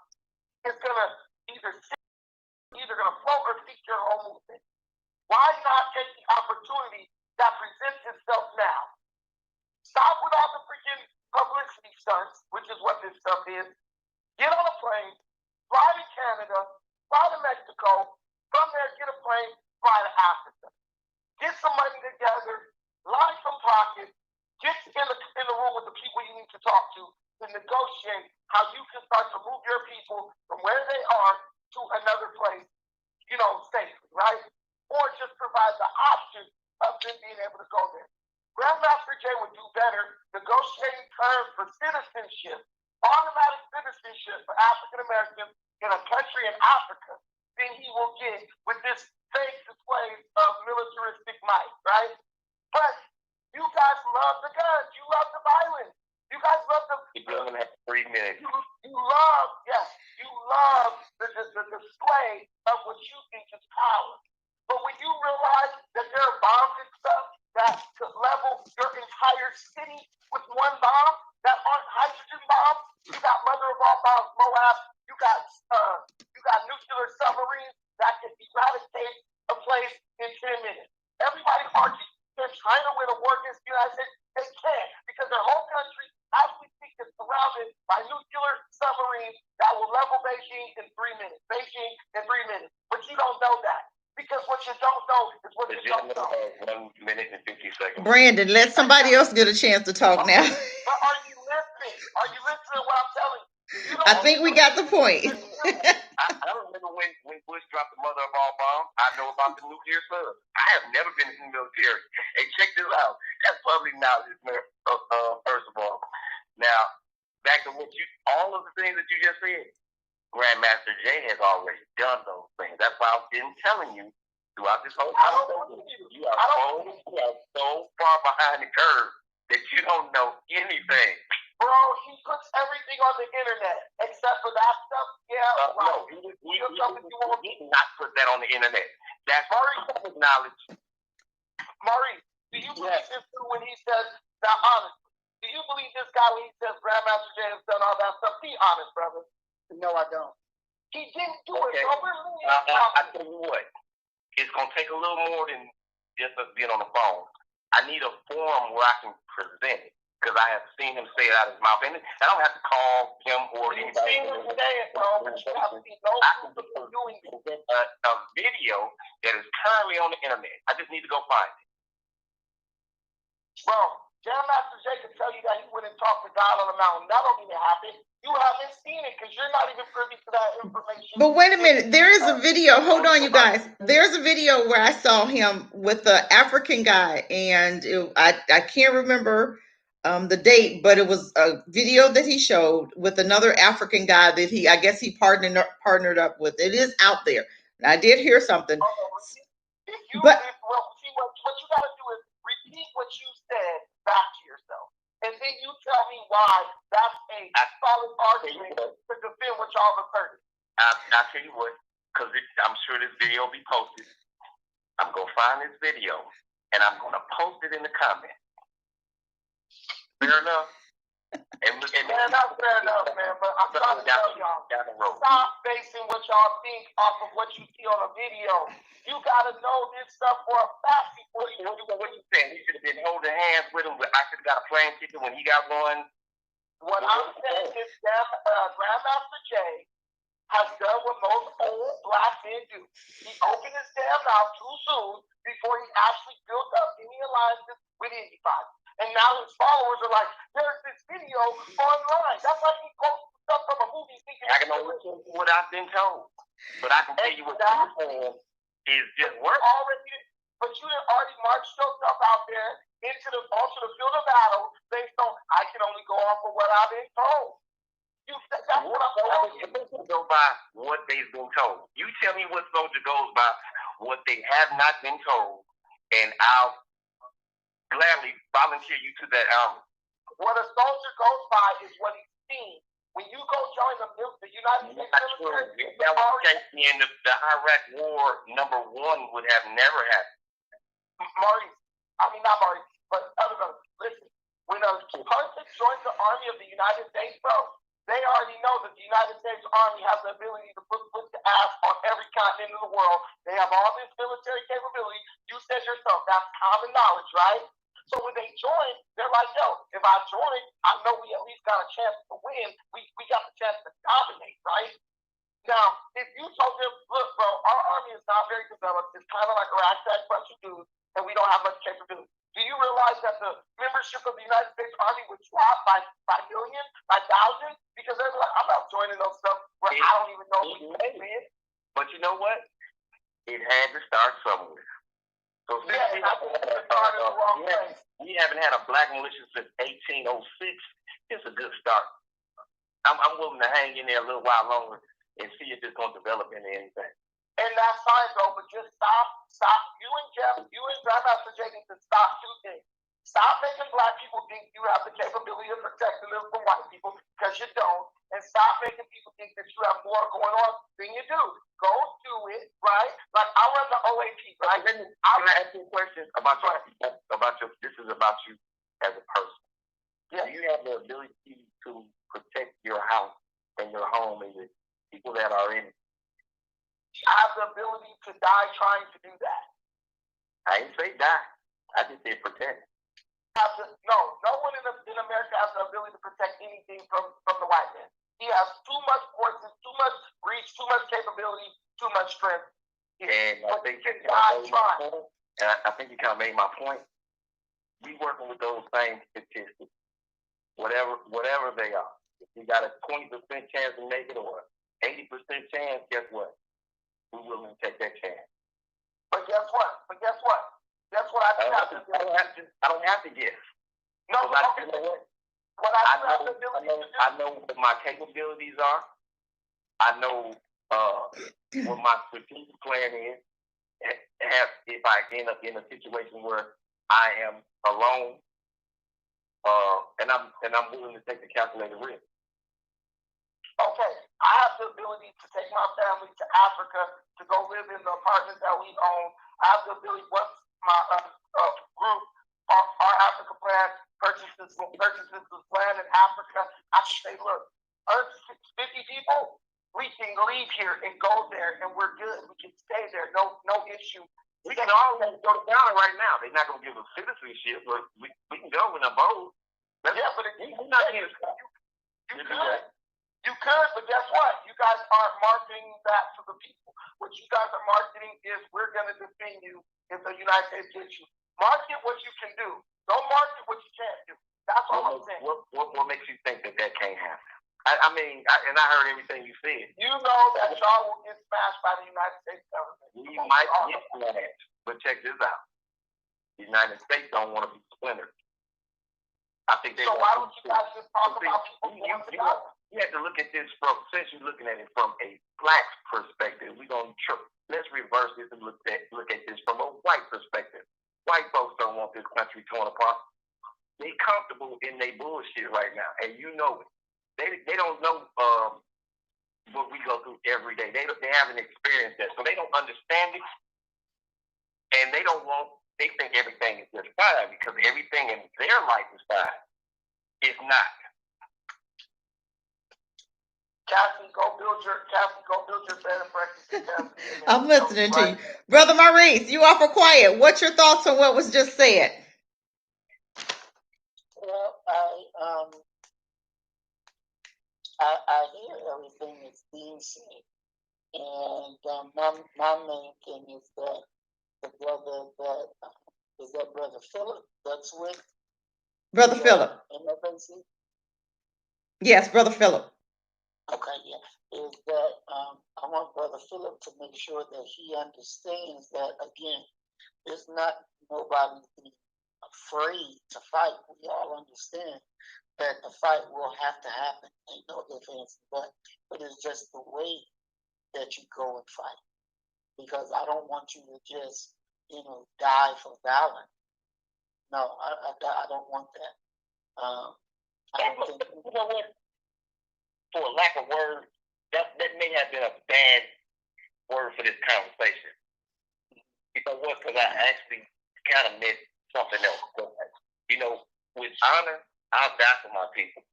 [SPEAKER 4] is going to either going to float or sink your whole movement. Why not take the opportunity that presents itself now? Stop with all the freaking publicity stunts, which is what this stuff is. Get on a plane, fly to Canada, fly to Mexico, from there get a plane, fly to Africa. Get some money together, line some pockets, get in the room with the people you need to talk to negotiate how you can start to move your people from where they are to another place, safely, right? Or just provide the option of them being able to go there. Grandmaster Jay would do better negotiating terms for citizenship, automatic citizenship for African Americans in a country in Africa than he will get with this fake display of militaristic might, right? But you guys love the guns. You love the violence. You guys love the.
[SPEAKER 3] You only have 3 minutes.
[SPEAKER 4] You love the display of what you think is power. But when you realize that there are bombs and stuff that could level your entire city with one bomb that aren't hydrogen bombs, you got mother of all bombs, Moab. You got nuclear submarines that can eradicate a place in 10 minutes. Everybody argues they're trying to win a war against the United States. They can't because their whole country, as we speak, is surrounded by nuclear submarines that will level Beijing in 3 minutes. But you don't know that. Because what you don't know is what you don't know.
[SPEAKER 3] 1 minute and 50 seconds.
[SPEAKER 1] Brandon, let somebody else get a chance to talk now.
[SPEAKER 4] But are you listening? Are you listening to what I'm telling you?
[SPEAKER 1] I think we got the point.
[SPEAKER 3] I remember when Bush dropped the mother of all bombs. I know about the nuclear subs. I have never been in the military. Hey, check this out. That's public knowledge, first of all. Now, back to all of the things that you just said. Grandmaster Jay has already done those things. That's why I've been telling you throughout this whole conversation. You are so far behind the curve that you don't know anything.
[SPEAKER 4] Bro, he puts everything on the internet except for that stuff. Yeah, now?
[SPEAKER 3] No, he did not put that on the internet. That's public knowledge.
[SPEAKER 4] Maurice, do you believe this too when he says, now honestly, do you believe this guy when he says Grandmaster Jay has done all that stuff? Be honest, brother.
[SPEAKER 2] No, I don't.
[SPEAKER 4] He didn't do
[SPEAKER 3] Okay.
[SPEAKER 4] it, bro.
[SPEAKER 3] I tell you what, it's going to take a little more than just us being on the phone. I need a forum where I can present it, because I have seen him say it out of his mouth. And I don't have to call him or
[SPEAKER 4] You've
[SPEAKER 3] anybody.
[SPEAKER 4] seen him say it, bro, but you have seen no proof of doing it.
[SPEAKER 3] A video that is currently on the internet. I just need to go find it.
[SPEAKER 4] Bro, Grandmaster Jay can tell you that he went and talked to God on the mountain. That don't even happen. You haven't seen it because you're not even privy to that information.
[SPEAKER 1] But wait a minute, there is a video. Hold on, you guys. There's a video where I saw him with the African guy, and I can't remember the date, but it was a video that he showed with another African guy that I guess he partnered up with. It is out there. And I did hear something.
[SPEAKER 4] If you, what you got to do is repeat what you said back to yourself. And then you tell me why that's a solid argument to defend what y'all have asserted.
[SPEAKER 3] I'll tell you what, because I'm sure this video will be posted. I'm going to find this video, and I'm going to post it in the comments. Fair enough?
[SPEAKER 4] Fair enough, man. But I'm trying to tell y'all, stop basing what y'all think off of what you see on a video. You got to know this stuff for a fact before you do
[SPEAKER 3] what you saying. He should have been holding hands with him, but I should have got a plane ticket when he got one.
[SPEAKER 4] What I'm saying is that Grandmaster Jay has done what most old black men do. He opened his damn mouth too soon before he actually built up any alliances with anybody. And now his followers are like, there's this video online. That's like he quotes stuff from a movie thinking
[SPEAKER 3] I can only tell you what I've been told. But I can tell you what you're saying is just work.
[SPEAKER 4] But you done already marched yourself out there onto the field of battle based on I can only go off of what I've been told. That's what I'm telling you.
[SPEAKER 3] Go by what they've been told. You tell me what soldier goes by what they have not been told, and I'll gladly volunteer you to that army.
[SPEAKER 4] What a soldier goes by is what he's seen. When you go join the United States military,
[SPEAKER 3] that was the case in the Iraq War. Number one would have never happened. Not Maurice, but other brothers. Listen, when a person joins the army of the United States, bro, they already know that the United States Army has the ability to put the ass on every continent in the world. They have all this military capability. You said yourself, that's common knowledge, right? So when they join, they're like, yo, if I join, I know we at least got a chance to win. We got the chance to dominate, right? Now, if you told them, look, bro, our army is not very developed. It's kind of like a ragtag bunch of dudes, and we don't have much capability. Do you realize that the membership of the United States Army would drop by millions, by thousands? Because they're like, I'm not joining those stuff where I don't even know if we can win. But you know what? It had to start somewhere. So we haven't had a black militia since 1806. It's a good start. I'm willing to hang in there a little while longer and see if it's going to develop into anything. And that's fine, though, but just stop. You and Grandmaster Jay need to stop two things. Stop making black people think you have the capability of protecting them from white people, because you don't. And stop making people think that you have more going on than you do. Go do it, right? Like, I run the OAP, right? Can I ask you a question about your, this is about you as a person. Yeah. Do you have the ability to protect your house and your home and the people that are in it? I have the ability to die trying to do that. I didn't say die. I just said protect. No one in America has the ability to protect anything from the white man. He has too much forces, too much reach, too much capability, too much strength. And I think you kind of made my point. We working with those same statistics, whatever they are. If you got a 20% chance to make it or 80% chance, guess what? We're willing to take that chance. But guess what? That's what I don't have to guess. No, okay. You know what? I know what my capabilities are. I know what my strategic plan is. If I end up in a situation where I am alone, and I'm willing to take the calculated risk. Okay, I have
[SPEAKER 4] have the ability to take my family to Africa to go live in the apartments that we own. I have the ability, once my group, our Africa plan purchases this land in Africa, I can say, look, 50 people, we can leave here and go there, and we're good. We can stay there, no issue.
[SPEAKER 3] We can always go to Ghana right now. They're not going to give us citizenship, but we can go in a boat.
[SPEAKER 4] Yeah, but
[SPEAKER 3] we're not here.
[SPEAKER 4] You could, but guess what? You guys aren't marketing that to the people. What you guys are marketing is we're going to defend you if the United States gets you. Market what you can do. Don't market what you can't do. That's all I'm saying.
[SPEAKER 3] What makes you think that can't happen? I mean, and I heard everything you said.
[SPEAKER 4] You know that y'all will get smashed by the United States government.
[SPEAKER 3] We might get smashed, but check this out. The United States don't want to be splintered. I think they.
[SPEAKER 4] So why don't you guys just talk about people going together?
[SPEAKER 3] You have to look at this from, since you're looking at it from a black perspective, let's reverse this and look at this from a white perspective. White folks don't want this country torn apart. They comfortable in their bullshit right now, and you know it. They don't know what we go through every day. They haven't experienced that, so they don't understand it, and they think everything is just fine because everything in their life is fine. It's not.
[SPEAKER 4] Cassie, go build your bed and breakfast.
[SPEAKER 1] I'm listening to you. Brother Maurice, you are for quiet. What's your thoughts on what was just said?
[SPEAKER 5] Well, I hear everything that's being said. And my main thing is that the brother is that Brother Philip that's with
[SPEAKER 1] Brother Philip.
[SPEAKER 5] NFAC?
[SPEAKER 1] Yes, Brother Philip.
[SPEAKER 5] Okay, yeah. Is that I want Brother Philip to make sure that he understands that, again, it's not nobody being afraid to fight. We all understand that the fight will have to happen. Ain't no ifs, ands, but it's just the way that you go and fight. Because I don't want you to just, die for valor. No, I don't want that. I don't think.
[SPEAKER 3] You know what? For a lack of words, that may have been a bad word for this conversation. You know what? Because I actually kind of meant something else. With honor, I'll die for my people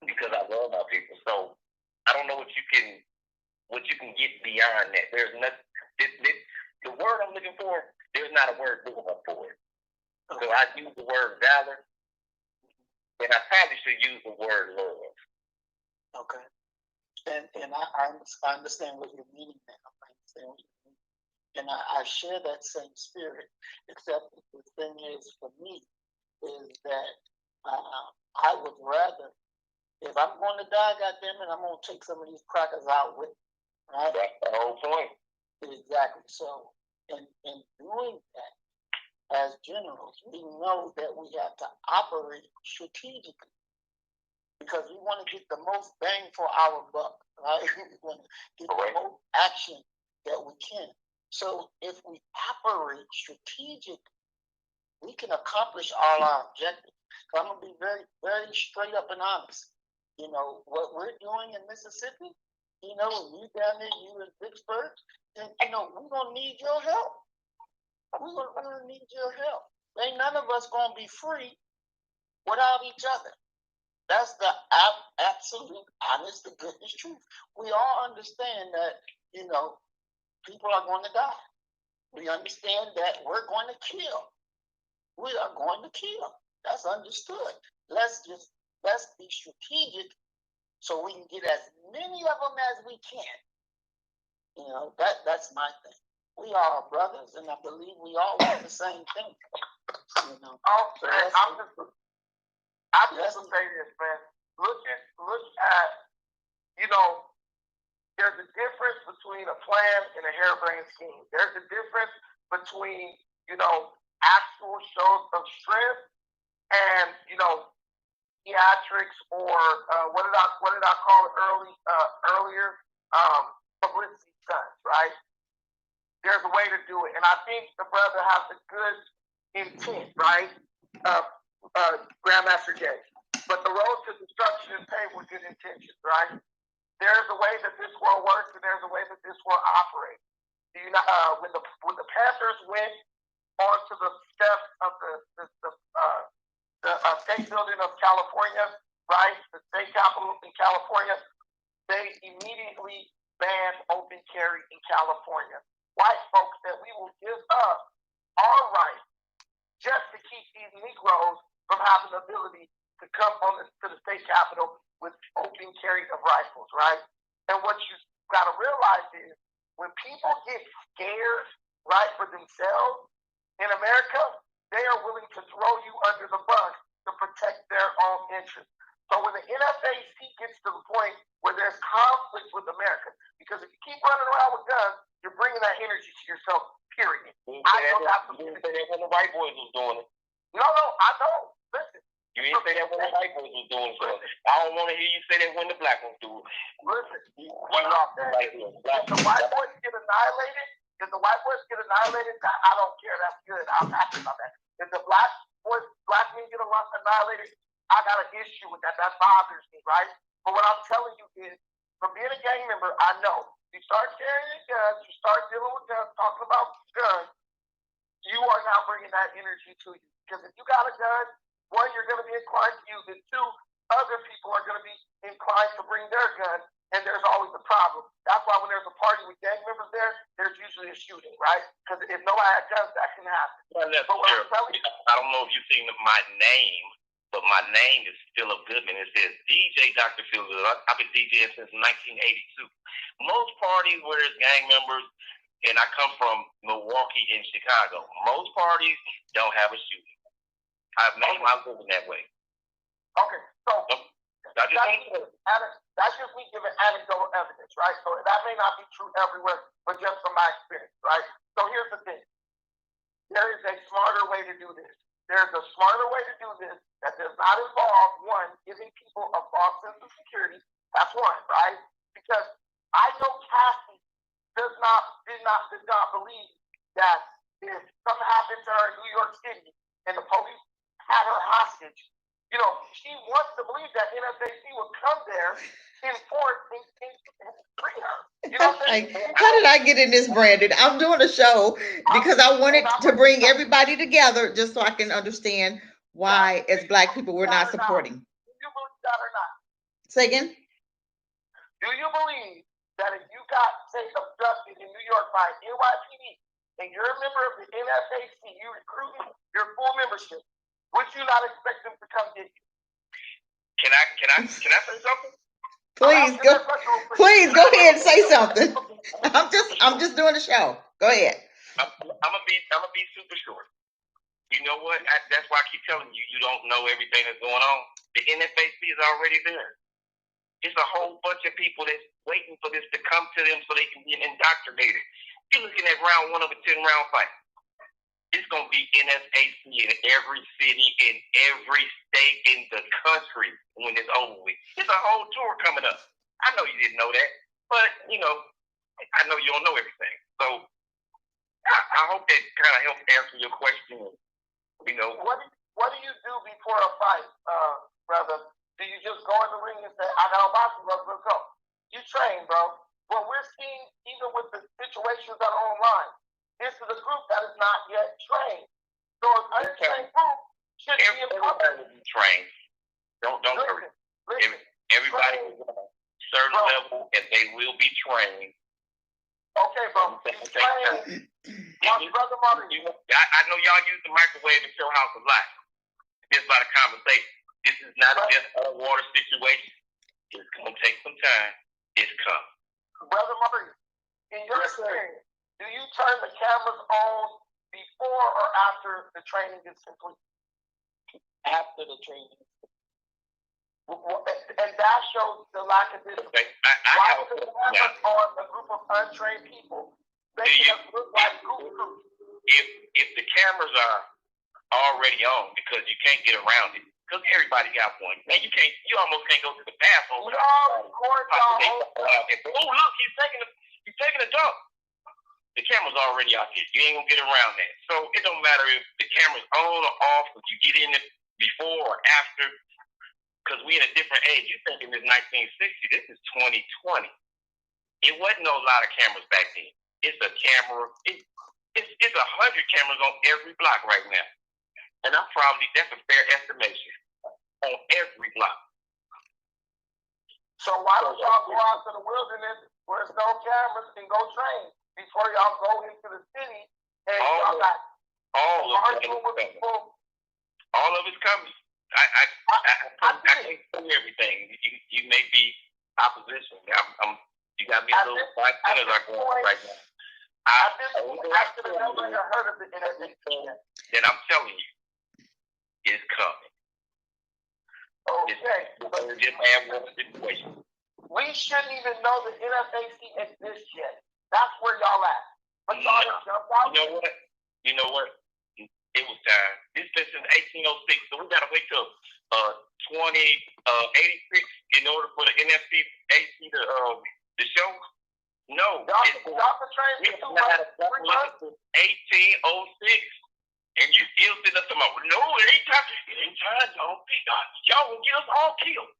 [SPEAKER 3] because I love my people. So I don't know what you can get beyond that. There's nothing. The word I'm looking for, there's not a word good enough for it. So I use the word valor, and I probably should use the word love.
[SPEAKER 5] Okay. And I understand what you're meaning now. I understand what you're meaning. And I share that same spirit, except the thing is, for me, is that I would rather, if I'm going to die, goddammit, I'm going to take some of these crackers out with me. Right?
[SPEAKER 3] That's the whole point.
[SPEAKER 5] Exactly. So, in doing that, as generals, we know that we have to operate strategically. Because we want to get the most bang for our buck, right? We want to get the most action that we can. So if we operate strategically, we can accomplish all our objectives. So I'm going to be very, very straight up and honest. What we're doing in Mississippi, you down there, you in Vicksburg, then, we're going to need your help. We're going to need your help. Ain't none of us going to be free without each other. That's the absolute, honest, the goodness truth. We all understand that, people are going to die. We understand that we're going to kill. We are going to kill. That's understood. Let's be strategic so we can get as many of them as we can. That's my thing. We are brothers, and I believe we all want the same thing.
[SPEAKER 4] I just will say this, man. Look at, there's a difference between a plan and a harebrained scheme. There's a difference between, actual shows of strength and, theatrics or what did I call it earlier? Publicity stunts, right? There's a way to do it, and I think the brother has a good intent, right? Grandmaster Jay. But the road to destruction is paved with good intentions, right? There's a way that this will operate. When the Panthers went onto the steps of the state building of California, right, the state capitol in California, they immediately banned open carry in California. White folks said we will give up our rights just to keep these Negroes from having the ability to come to the state capitol with open carry of rifles, right? And what you got to realize is when people get scared, right, for themselves in America, they are willing to throw you under the bus to protect their own interests. So when the NFAC gets to the point where there's conflict with America, because if you keep running around with guns, you're bringing that energy to yourself, period. I know that's
[SPEAKER 3] you didn't say that when the white boys was doing it.
[SPEAKER 4] No, I know. Listen.
[SPEAKER 3] You didn't say that when the white boys was doing it. So I don't want to hear you say that when the black ones do it.
[SPEAKER 4] Listen. What I'm saying is, if the white boys get annihilated, I don't care. That's good. I'm happy about that. If the black men get annihilated, I got an issue with that. That bothers me, right? But what I'm telling you is, from being a gang member, I know. You start carrying guns, you start dealing with guns, talking about guns, you are now bringing that energy to you. Because if you got a gun, one, you're going to be inclined to use it. Two, other people are going to be inclined to bring their gun, and there's always a problem. That's why when there's a party with gang members there, there's usually a shooting, right? Because if nobody had guns, that can happen.
[SPEAKER 3] Well, I don't know if you've seen my name, but my name is Philip Goodman. It says DJ Dr. Philip. I've been DJing since 1982. Most parties where there's gang members, and I come from Milwaukee and Chicago, most parties don't have a shooting. I've made my living that way.
[SPEAKER 4] Okay, so that's just me giving anecdotal evidence, right? So that may not be true everywhere, but just from my experience, right? So here's the thing. There is a smarter way to do this. There's a smarter way to do this that does not involve, one, giving people a false sense of security. That's one, right? Because I know Cassie did not believe that if something happened to her in New York City and the police had her hostage, she wants to believe that NFAC would come there, enforce, and free her. You know what I'm saying?
[SPEAKER 1] How did I get in this, Brandon? I'm doing a show because I wanted to bring everybody together just so I can understand why, as Black people, we're not supporting.
[SPEAKER 4] Do you believe that or not?
[SPEAKER 1] Say again?
[SPEAKER 4] Do you believe that if you got, say, abducted in New York by NYPD and you're a member of the NFAC, you recruiting your full membership, would you not expect them to come get you?
[SPEAKER 3] Can I say something?
[SPEAKER 1] Please go ahead and say something. I'm just doing the show. Go ahead.
[SPEAKER 3] I'm gonna be super short. You know what? That's why I keep telling you, you don't know everything that's going on. The NFAC is already there. It's a whole bunch of people that's waiting for this to come to them so they can get indoctrinated. You're looking at round one of a 10-round fight. It's going to be NFAC in every city, in every state in the country when it's over with. It's a whole tour coming up. I know you didn't know that, but, I know you don't know everything. So I hope that kind of helps answer your question.
[SPEAKER 4] What do you do before a fight, brother? Do you just go in the ring and say, I got a boxing glove, let's go? You train, bro. What we're seeing, even with the situations that are online, this is a group that is not yet trained. So an untrained group should be
[SPEAKER 3] everybody will be trained. Don't hurry. Everybody is at a certain level and they will be trained.
[SPEAKER 4] Okay, bro. Brother Martin.
[SPEAKER 3] I know y'all use the microwave in your house a lot. It's about a conversation. This is not just a water situation. It's gonna take some time. It's coming.
[SPEAKER 4] Brother Martin, in your experience, do you turn the cameras on before or after the training is complete?
[SPEAKER 5] After the training.
[SPEAKER 4] And that shows the lack of discipline.
[SPEAKER 3] Okay.
[SPEAKER 4] Why is the cameras on a group of untrained people making us look like guru?
[SPEAKER 3] If the cameras are already on because you can't get around it, because everybody got one, man, you almost can't go to the bathroom.
[SPEAKER 4] No, of course not.
[SPEAKER 3] Oh, look, he's taking a dump. The camera's already out here. You ain't gonna get around that. So it don't matter if the camera's on or off, if you get in it before or after, because we in a different age. You thinking this 1960, this is 2020. It wasn't a lot of cameras back then. It's a camera. It's 100 cameras on every block right now, and that's a fair estimation on every block.
[SPEAKER 4] So why don't y'all go out to the wilderness where there's no cameras and go train before y'all go into the city and y'all got arguing with people?
[SPEAKER 3] All of it's coming. I can't do everything. You may be opposition. You got me a little 5 centers are going right now. I should have never heard of the NFAC. Then I'm telling you, it's coming.
[SPEAKER 4] Okay.
[SPEAKER 3] Just have one situation.
[SPEAKER 4] We shouldn't even know the NFAC exists yet. That's where y'all at. But y'all jump out.
[SPEAKER 3] You know what? It was time. This is since 1806, so we gotta wait till 2086 in order for the NFAC to show. No,
[SPEAKER 4] y'all can train me too much.
[SPEAKER 3] 1806, and you still sitting up tomorrow. No, it ain't time, y'all. Y'all will get us all killed.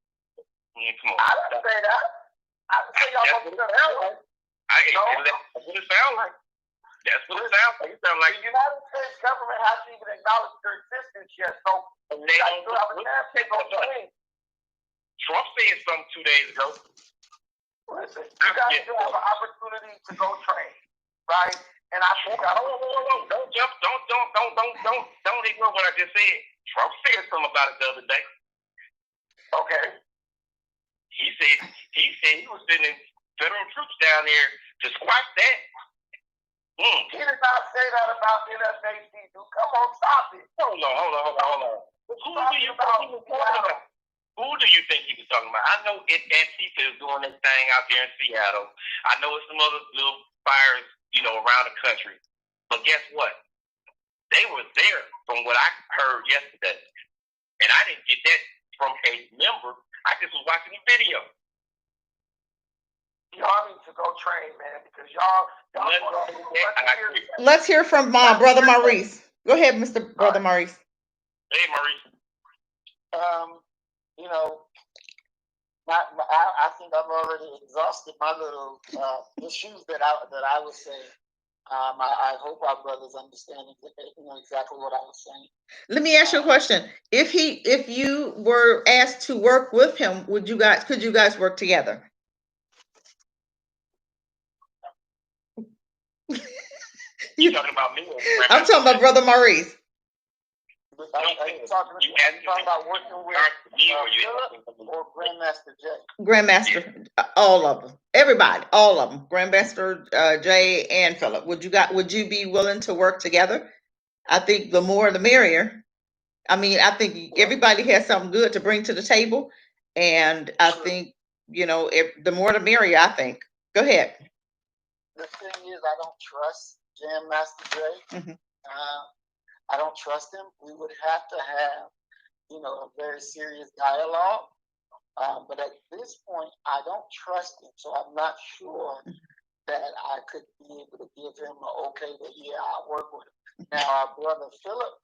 [SPEAKER 3] Come on.
[SPEAKER 4] I didn't say that. I didn't say y'all gonna get us killed.
[SPEAKER 3] That's what it sounds like. That's what it sounds like. It sounds like
[SPEAKER 4] the United States government hasn't even acknowledged their existence yet, so
[SPEAKER 3] they don't
[SPEAKER 4] have a chance to go train.
[SPEAKER 3] Trump said something 2 days ago.
[SPEAKER 4] Listen, you guys still have an opportunity to go train, right? And I think
[SPEAKER 3] hold on. Don't jump. Don't ignore what I just said. Trump said something about it the other day.
[SPEAKER 4] Okay.
[SPEAKER 3] He said he was sending federal troops down there to squash that.
[SPEAKER 4] He did not say that about NFAC, dude. Come on, stop it.
[SPEAKER 3] Hold on. Who do you think he was talking about? I know Antifa is doing this thing out there in Seattle. I know it's some other little fires, around the country. But guess what? They were there from what I heard yesterday. And I didn't get that from a member. I just was watching the video.
[SPEAKER 4] Y'all need to go train, man, because y'all
[SPEAKER 1] let's hear from Brother Maurice. Go ahead, Mr. Brother Maurice.
[SPEAKER 3] Hey, Maurice.
[SPEAKER 5] I think I've already exhausted my little issues that I was saying. I hope our brothers understand exactly what I was saying.
[SPEAKER 1] Let me ask you a question. If you were asked to work with him, could you guys work together?
[SPEAKER 3] You talking about me?
[SPEAKER 1] I'm talking about Brother Maurice.
[SPEAKER 5] Are you talking about working with Philip or Grandmaster J?
[SPEAKER 1] Grandmaster, all of them, everybody, all of them. Grandmaster J and Philip. Would you be willing to work together? I think the more the merrier. I mean, I think everybody has something good to bring to the table, and I think the more the merrier. I think. Go ahead.
[SPEAKER 5] The thing is, I don't trust Jam Master J.
[SPEAKER 1] Mm-hmm.
[SPEAKER 5] I don't trust him. We would have to have, a very serious dialogue. But at this point, I don't trust him, so I'm not sure that I could be able to give him an okay that I'll work with him. Now, our brother Philip,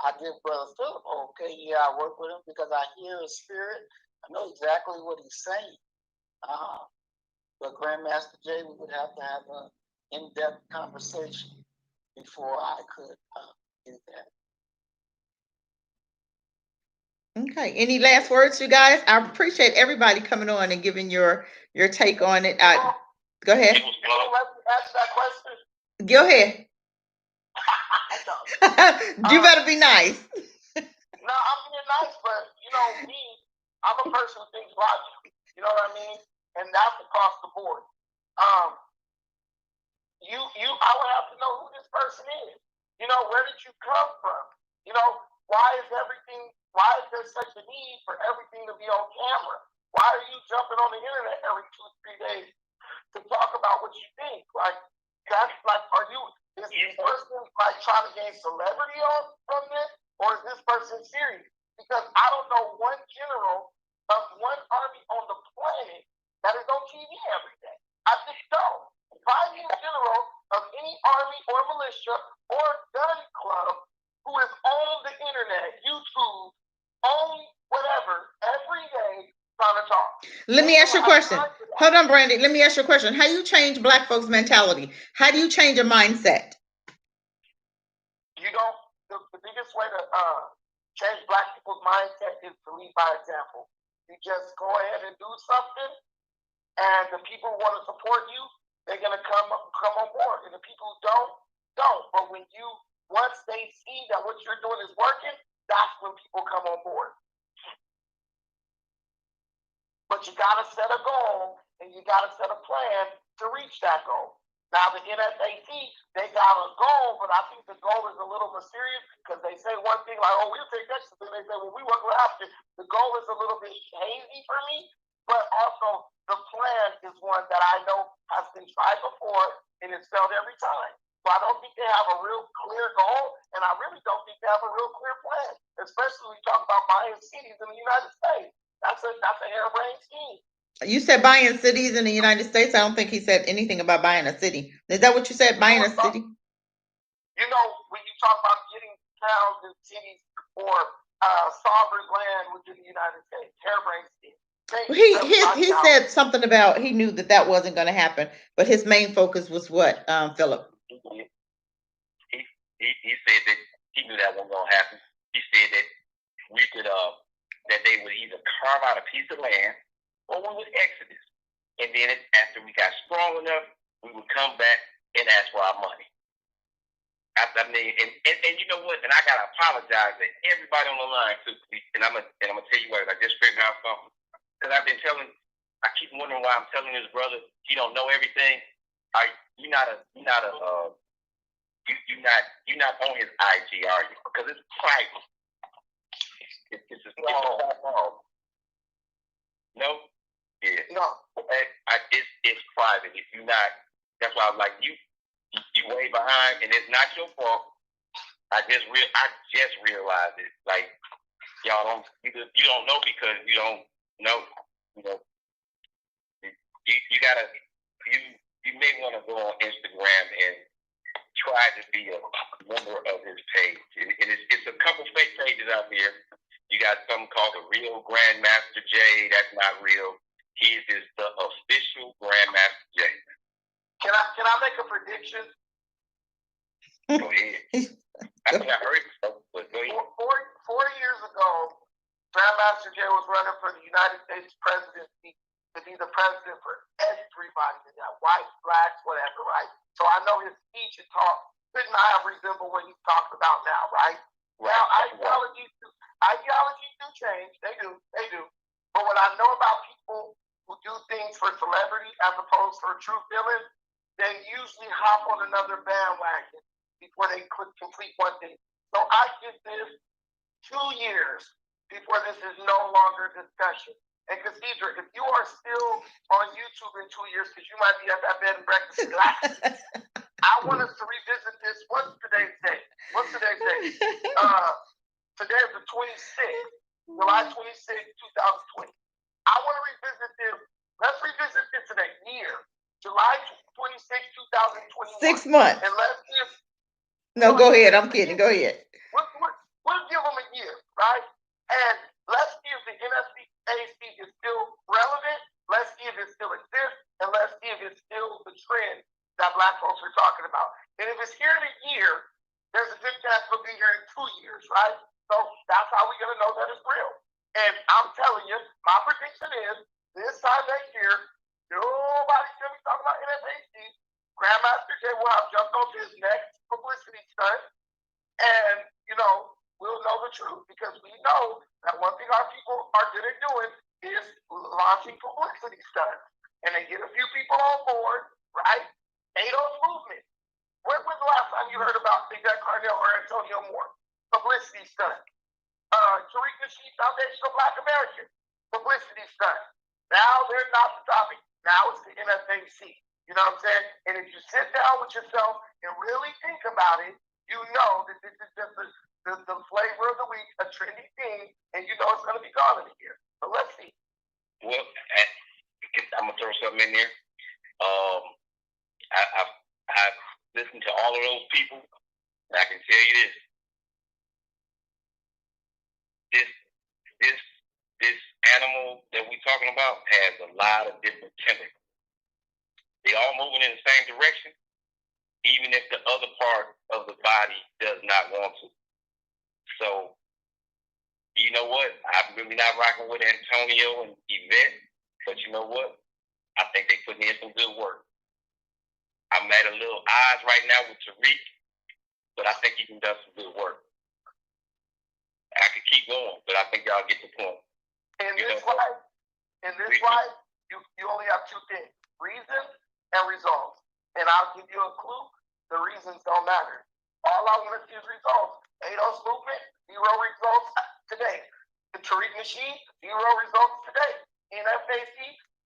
[SPEAKER 5] I give brother Philip okay, I work with him because I hear his spirit. I know exactly what he's saying. But Grandmaster J, we would have to have an in-depth conversation before I could do that.
[SPEAKER 1] Okay. Any last words, you guys? I appreciate everybody coming on and giving your take on it. Go ahead.
[SPEAKER 4] Let me ask that question.
[SPEAKER 1] Go ahead. You better be nice.
[SPEAKER 4] No, I'm being nice, but me, I'm a person who thinks logically. You know what I mean? And that's across the board. I would have to know who this person is. Where did you come from? Why is there such a need for everything to be on camera? Why are you jumping on the internet every 2-3 days to talk about what you think? Is this person trying to gain celebrity from this, or is this person serious? Because I don't know one general of one army on the planet that is on TV every day. I just don't. Find me a general of any army or militia or gun club who is on the internet, YouTube, on whatever, every day trying to talk.
[SPEAKER 1] Let me ask you a question.
[SPEAKER 4] Time for that.
[SPEAKER 1] Hold on, Brandy. Let me ask you a question. How do you change Black folks' mentality? How do you change a mindset?
[SPEAKER 4] You don't. The biggest way to change Black people's mindset is to lead by example. You just go ahead and do something, and the people who want to support you, they're gonna come on board. And the people who don't. But once they see that what you're doing is working, that's when people come on board. But you gotta set a goal and you gotta set a plan to reach that goal. Now the NFAC, they got a goal, but I think the goal is a little mysterious because they say one thing like, "Oh, we'll take Texas," and they say, "Well, we work after." The goal is a little bit hazy for me, but also the plan is one that I know has been tried before and it's failed every time. So I don't think they have a real clear goal, and I really don't think they have a real clear plan, especially when we talk about buying cities in the United States. That's a harebrained scheme.
[SPEAKER 1] You said buying cities in the United States. I don't think he said anything about buying a city. Is that what you said? Buying a city?
[SPEAKER 4] You know, when you talk about getting towns and cities or sovereign land within the United States, harebrained scheme.
[SPEAKER 1] He said something about he knew that wasn't going to happen, but his main focus was what, Philip?
[SPEAKER 3] He said that he knew that wasn't going to happen. He said that we could that they would either carve out a piece of land or we would exodus, and then after we got strong enough, we would come back and ask for our money. I mean, and you know what? And I gotta apologize to everybody on the line too. And I'm gonna tell you what. I just figured out something. Because I keep wondering why I'm telling this brother he don't know everything. You're not on his IG, are you? Because it's private. It's no, yeah,
[SPEAKER 4] no.
[SPEAKER 3] It's private. If you're not, that's why I'm like you way behind, and it's not your fault. I just realized it. Like y'all you don't know because you don't know. You know, you may want to go on Instagram and try to be a member of his page. And it's a couple fake pages out there. You got something called the Real Grandmaster J. That's not real. His is the official Grandmaster J.
[SPEAKER 4] Can I make a prediction?
[SPEAKER 3] Go ahead. I think I heard it, but go ahead.
[SPEAKER 4] 4 years ago, Grandmaster J was running for the United States presidency to be the president for everybody, white, blacks, whatever, right? So I know his speech and talk could not have resembled what he's talking about now, right? Now, ideologies do change. They do. But what I know about people who do things for celebrity as opposed to true feelings, they usually hop on another bandwagon before they complete one thing. So I give this 2 years before this is no longer discussion. And Cassandra, if you are still on YouTube in 2 years, because you might be at that bed and breakfast laughing, I want us to revisit this. What's today's date? Today is the 26th, July 26th, 2020. I want to revisit this. Let's revisit this in a year. July 26th, 2021.
[SPEAKER 1] 6 months.
[SPEAKER 4] And let's give.
[SPEAKER 1] No, go ahead. I'm kidding. Go ahead.
[SPEAKER 4] We'll give them a year, right? And let's see if the NFAC is still relevant. Let's see if it still exists. And let's see if it's still the trend that Black folks are talking about. And if it's here in a year, there's a good chance it'll be here in 2 years, right? So that's how we're going to know that it's real. And I'm telling you, my prediction is this time next year, nobody's going to be talking about NFAC. Grandmaster J will have jumped onto his next publicity stunt. And, we'll know the truth because we know that one thing our people are good at doing is launching publicity stunts. And they get a few people on board, right? ADO's movement. When was the last time you heard about Big Jack Carnell or Antonio Moore? Publicity stunt. Tariq Nasheed Foundation of Black Americans. Publicity stunt. Now they're not the topic. Now it's the NFAC. You know what I'm saying? And if you sit down with yourself and really think about it, you know that this is just the flavor of the week, a trendy thing, and you know it's going to be gone in a year. So let's see.
[SPEAKER 3] Well, I'm going to throw something in there. I've listened to all of those people, and I can tell you this. This animal that we're talking about has a lot of different tentacles. They all moving in the same direction, even if the other part of the body does not want to. So, you know what? I'm really not rocking with Antonio and Yvette, but you know what? I think they putting in some good work. I'm at a little odds right now with Tariq, but I think he can do some good work. I could keep going, but I think y'all get the point.
[SPEAKER 4] In this life, you only have two things: reason and results. And I'll give you a clue: the reasons don't matter. All I want to see is results. ADOS movement, 0 results today. The Tariq machine, 0 results today. NFAC,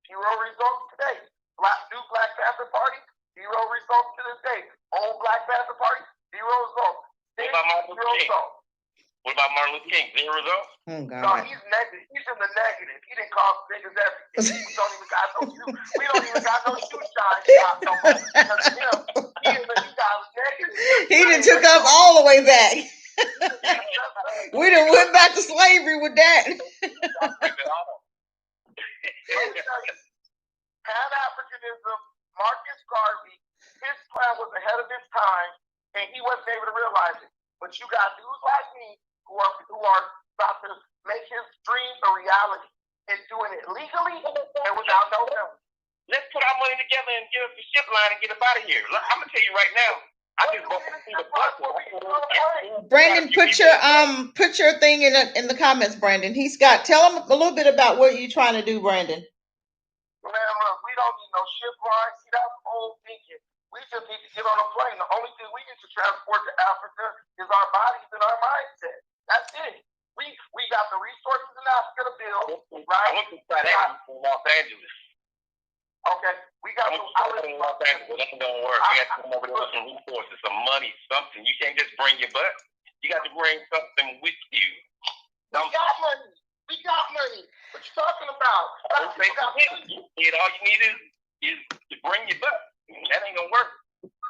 [SPEAKER 4] 0 results today. New Black Panther Party, 0 results to this day. Old Black Panther Party, 0 results.
[SPEAKER 3] What about Martin Luther King? What about Martin Luther King? 0 results?
[SPEAKER 1] Oh God.
[SPEAKER 4] No, he's negative. He's in the negative. He didn't call niggas everything. We don't even got no shoe. We don't even got no shoe shine shop no more. Because him, he got negative.
[SPEAKER 1] He done took us all the way back. We done went back to slavery with that.
[SPEAKER 4] Pan-Africanism, Marcus Garvey, his plan was ahead of his time, and he wasn't able to realize it. But you got dudes like me who are about to make his dream a reality and doing it legally and without no help.
[SPEAKER 3] Let's put our money together and get us the ship line and get up out of here. Look, I'm gonna tell you right now. I just want to see the bus.
[SPEAKER 1] Brandon, put your thing in the comments, Brandon. Tell him a little bit about what you're trying to do, Brandon.
[SPEAKER 4] Man, look, we don't need no ship line. See, that's old thinking. We just need to get on a plane. The only thing we need to transport to Africa is our bodies and our mindset. That's it. We got the resources in Africa to build, right?
[SPEAKER 3] I want to try that in Los Angeles.
[SPEAKER 4] Okay, we got
[SPEAKER 3] in Los Angeles. That don't work. We got to come over there with some resources, some money, something. You can't just bring your butt. You got to bring something with you.
[SPEAKER 4] We got money. We got money. What you talking about?
[SPEAKER 3] All you need is to bring your butt. That ain't gonna work.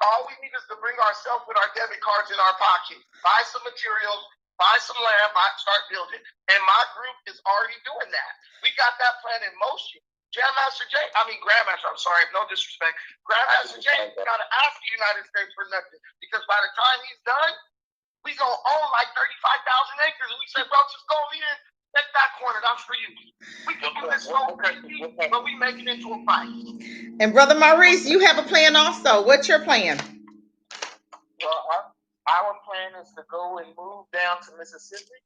[SPEAKER 4] All we need is to bring ourselves with our debit cards in our pocket, buy some materials, buy some land, start building. And my group is already doing that. We got that plan in motion. Grandmaster, I'm sorry, no disrespect. Grandmaster Jay got to ask the United States for nothing. Because by the time he's done, we going to own like 35,000 acres. And we say, bro, just go over here, take that corner, that's for you. We can do this so crazy, but we make it into a fight.
[SPEAKER 1] And Brother Maurice, you have a plan also. What's your plan?
[SPEAKER 5] Well, our plan is to go and move down to Mississippi,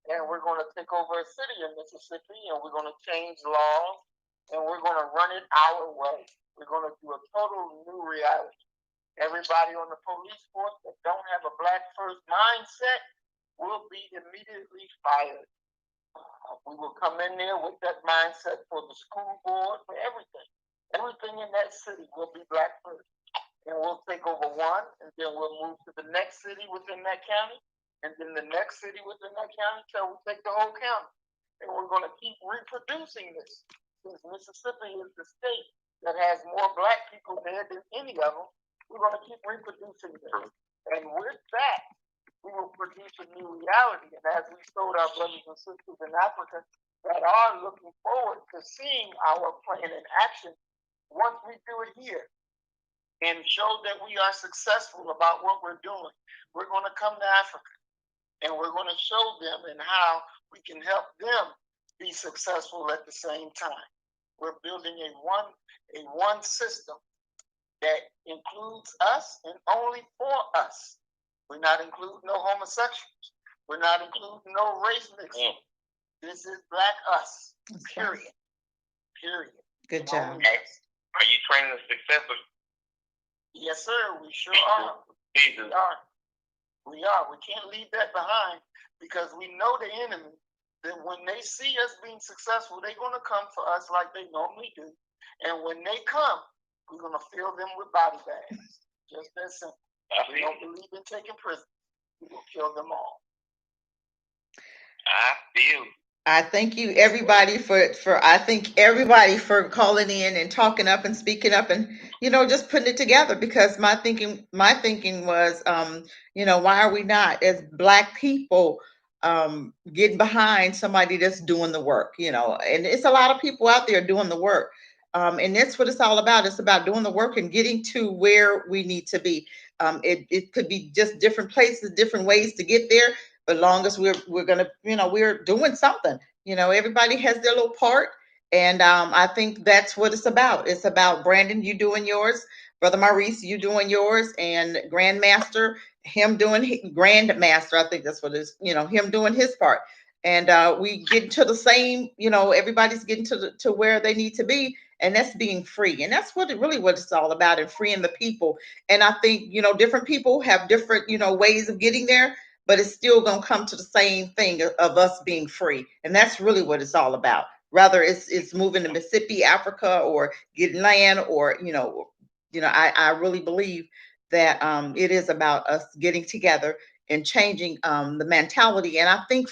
[SPEAKER 5] and we're going to take over a city in Mississippi, and we're going to change laws, and we're going to run it our way. We're going to do a total new reality. Everybody on the police force that don't have a black first mindset will be immediately fired. We will come in there with that mindset for the school board, for everything. Everything in that city will be black first. And we'll take over one, and then we'll move to the next city within that county, and then the next city within that county till we take the whole county. And we're going to keep reproducing this. Since Mississippi is the state that has more black people there than any of them, we're going to keep reproducing this. And with that, we will produce a new reality. And as we showed our brothers and sisters in Africa that are looking forward to seeing our plan in action, once we do it here and show that we are successful about what we're doing, we're going to come to Africa and we're going to show them and how we can help them be successful at the same time. We're building a one system that includes us and only for us. We're not including no homosexuals. We're not including no race mixing. This is black us. Period. Period.
[SPEAKER 1] Good job.
[SPEAKER 3] Are you training the successors?
[SPEAKER 5] Yes, sir. We sure are. We are. We can't leave that behind because we know the enemy. That when they see us being successful, they're going to come for us like they normally do. And when they come, we're going to fill them with body bags. Just that simple. We don't believe in taking prisoners. We will kill them all.
[SPEAKER 3] I feel you.
[SPEAKER 1] I thank you everybody for calling in and talking up and speaking up and just putting it together, because my thinking was why are we not as black people getting behind somebody that's doing the work, and it's a lot of people out there doing the work. And that's what it's all about. It's about doing the work and getting to where we need to be. It could be just different places, different ways to get there, but long as we're gonna, we're doing something. Everybody has their little part, and I think that's what it's about. It's about Brandon, you doing yours, Brother Maurice, you doing yours, and Grandmaster, him doing Grandmaster. I think that's what it is. Him doing his part, and we get to the same. Everybody's getting to where they need to be, and that's being free, and that's what it's all about, and freeing the people. And I think different people have different ways of getting there, but it's still going to come to the same thing of us being free, and that's really what it's all about. Rather it's moving to Mississippi, Africa, or getting land, or I really believe that it is about us getting together and changing the mentality. And I think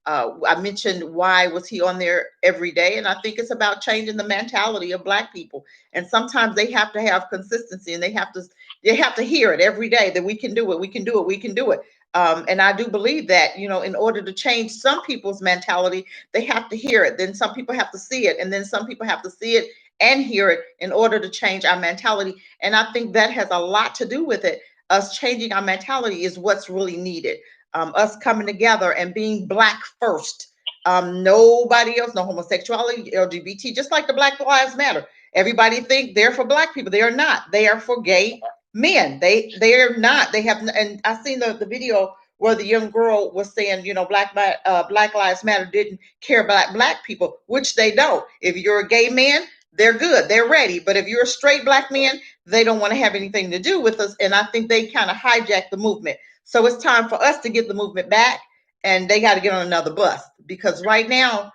[SPEAKER 1] I mentioned why was he on there every day, and I think it's about changing the mentality of Black people. And sometimes they have to have consistency, and they have to hear it every day that we can do it, we can do it, we can do it. And I do believe that in order to change some people's mentality, they have to hear it. Then some people have to see it, and then some people have to see it and hear it in order to change our mentality. And I think that has a lot to do with it. Us changing our mentality is what's really needed. Us coming together and being Black first. Nobody else, no homosexuality, LGBT, just like the Black Lives Matter. Everybody think they're for Black people. They are not. They are for gay men. They are not. They have, and I seen the video where the young girl was saying, Black Lives Matter didn't care about Black people, which they don't. If you're a gay man, they're good, they're ready. But if you're a straight Black man, they don't want to have anything to do with us. And I think they kind of hijacked the movement. So it's time for us to get the movement back, and they got to get on another bus, because right now,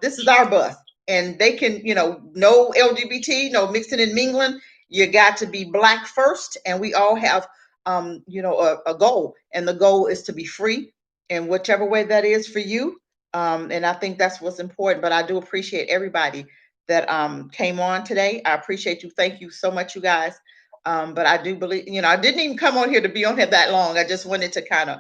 [SPEAKER 1] this is our bus, and they can, no LGBT, no mixing and mingling. You got to be Black first, and we all have, a goal, and the goal is to be free in whichever way that is for you. And I think that's what's important. But I do appreciate everybody that came on today. I appreciate you. Thank you so much, you guys. But I do believe, I didn't even come on here to be on here that long. I just wanted to kind of,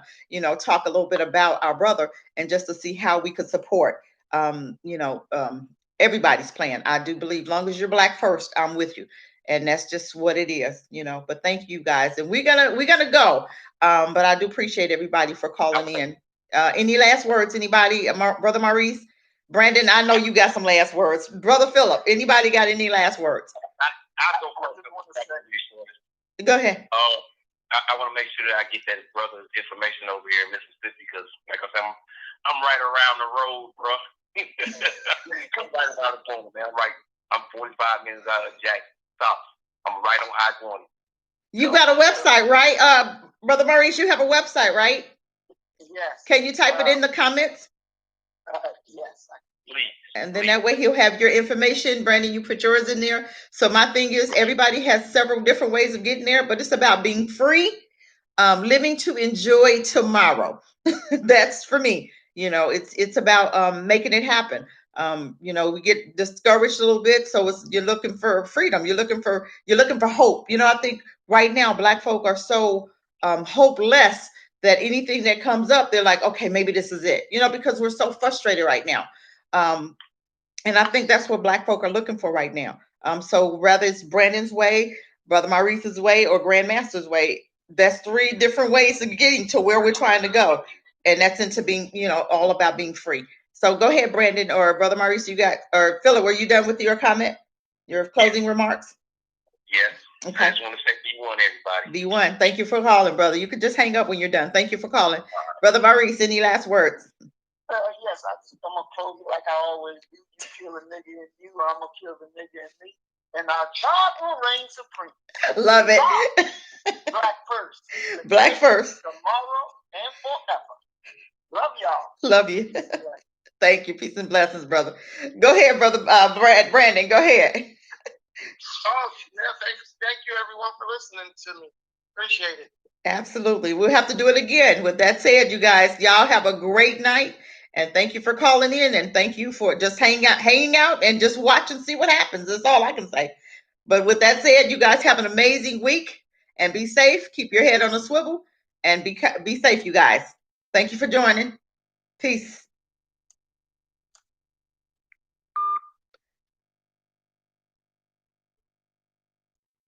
[SPEAKER 1] talk a little bit about our brother, and just to see how we could support, everybody's plan. I do believe, long as you're Black first, I'm with you. And that's just what it is, but thank you guys. And we're gonna go. But I do appreciate everybody for calling in. Any last words, anybody? Brother Maurice? Brandon, I know you got some last words. Brother Philip, anybody got any last words?
[SPEAKER 3] I don't want to
[SPEAKER 1] go ahead.
[SPEAKER 3] I want to make sure that I get that brother's information over here in Mississippi, because, like I said, I'm right around the road, bro. I'm right around the corner, man. I'm 45 minutes out of Jack South. I'm right on I-20.
[SPEAKER 1] You got a website, right? Brother Maurice, you have a website, right?
[SPEAKER 5] Yes.
[SPEAKER 1] Can you type it in the comments?
[SPEAKER 5] Yes.
[SPEAKER 3] Please.
[SPEAKER 1] And then that way he'll have your information. Brandon, you put yours in there. So my thing is, everybody has several different ways of getting there, but it's about being free, living to enjoy tomorrow. That's for me. It's about making it happen. We get discouraged a little bit, so you're looking for freedom. You're looking for hope. I think right now Black folk are so hopeless that anything that comes up, they're like, okay, maybe this is it. Because we're so frustrated right now. And I think that's what Black folk are looking for right now. So whether it's Brandon's way, Brother Maurice's way, or Grandmaster's way, that's 3 different ways of getting to where we're trying to go. And that's into being, all about being free. So go ahead, Brandon, or Brother Maurice, or Philip, were you done with your comment? Your closing remarks?
[SPEAKER 3] Yes.
[SPEAKER 1] Okay.
[SPEAKER 3] I just want to say B1, everybody.
[SPEAKER 1] B1, thank you for calling, brother. You could just hang up when you're done. Thank you for calling. Brother Maurice, any last words?
[SPEAKER 5] Yes, I'm going to close it like I always do. You kill a nigga in you, I'm going to kill the nigga in me. And our God will reign supreme.
[SPEAKER 1] Love it.
[SPEAKER 5] Black first.
[SPEAKER 1] Black first.
[SPEAKER 5] Tomorrow and forever. Love y'all.
[SPEAKER 1] Love you. Thank you. Peace and blessings, brother. Go ahead, brother Brandon. Go ahead.
[SPEAKER 4] Oh, yeah, thank you, everyone, for listening to me. Appreciate it.
[SPEAKER 1] Absolutely. We'll have to do it again. With that said, you guys, y'all have a great night. And thank you for calling in. And thank you for just hanging out and just watch and see what happens. That's all I can say. But with that said, you guys have an amazing week, and be safe. Keep your head on a swivel, and be safe, you guys. Thank you for joining. Peace.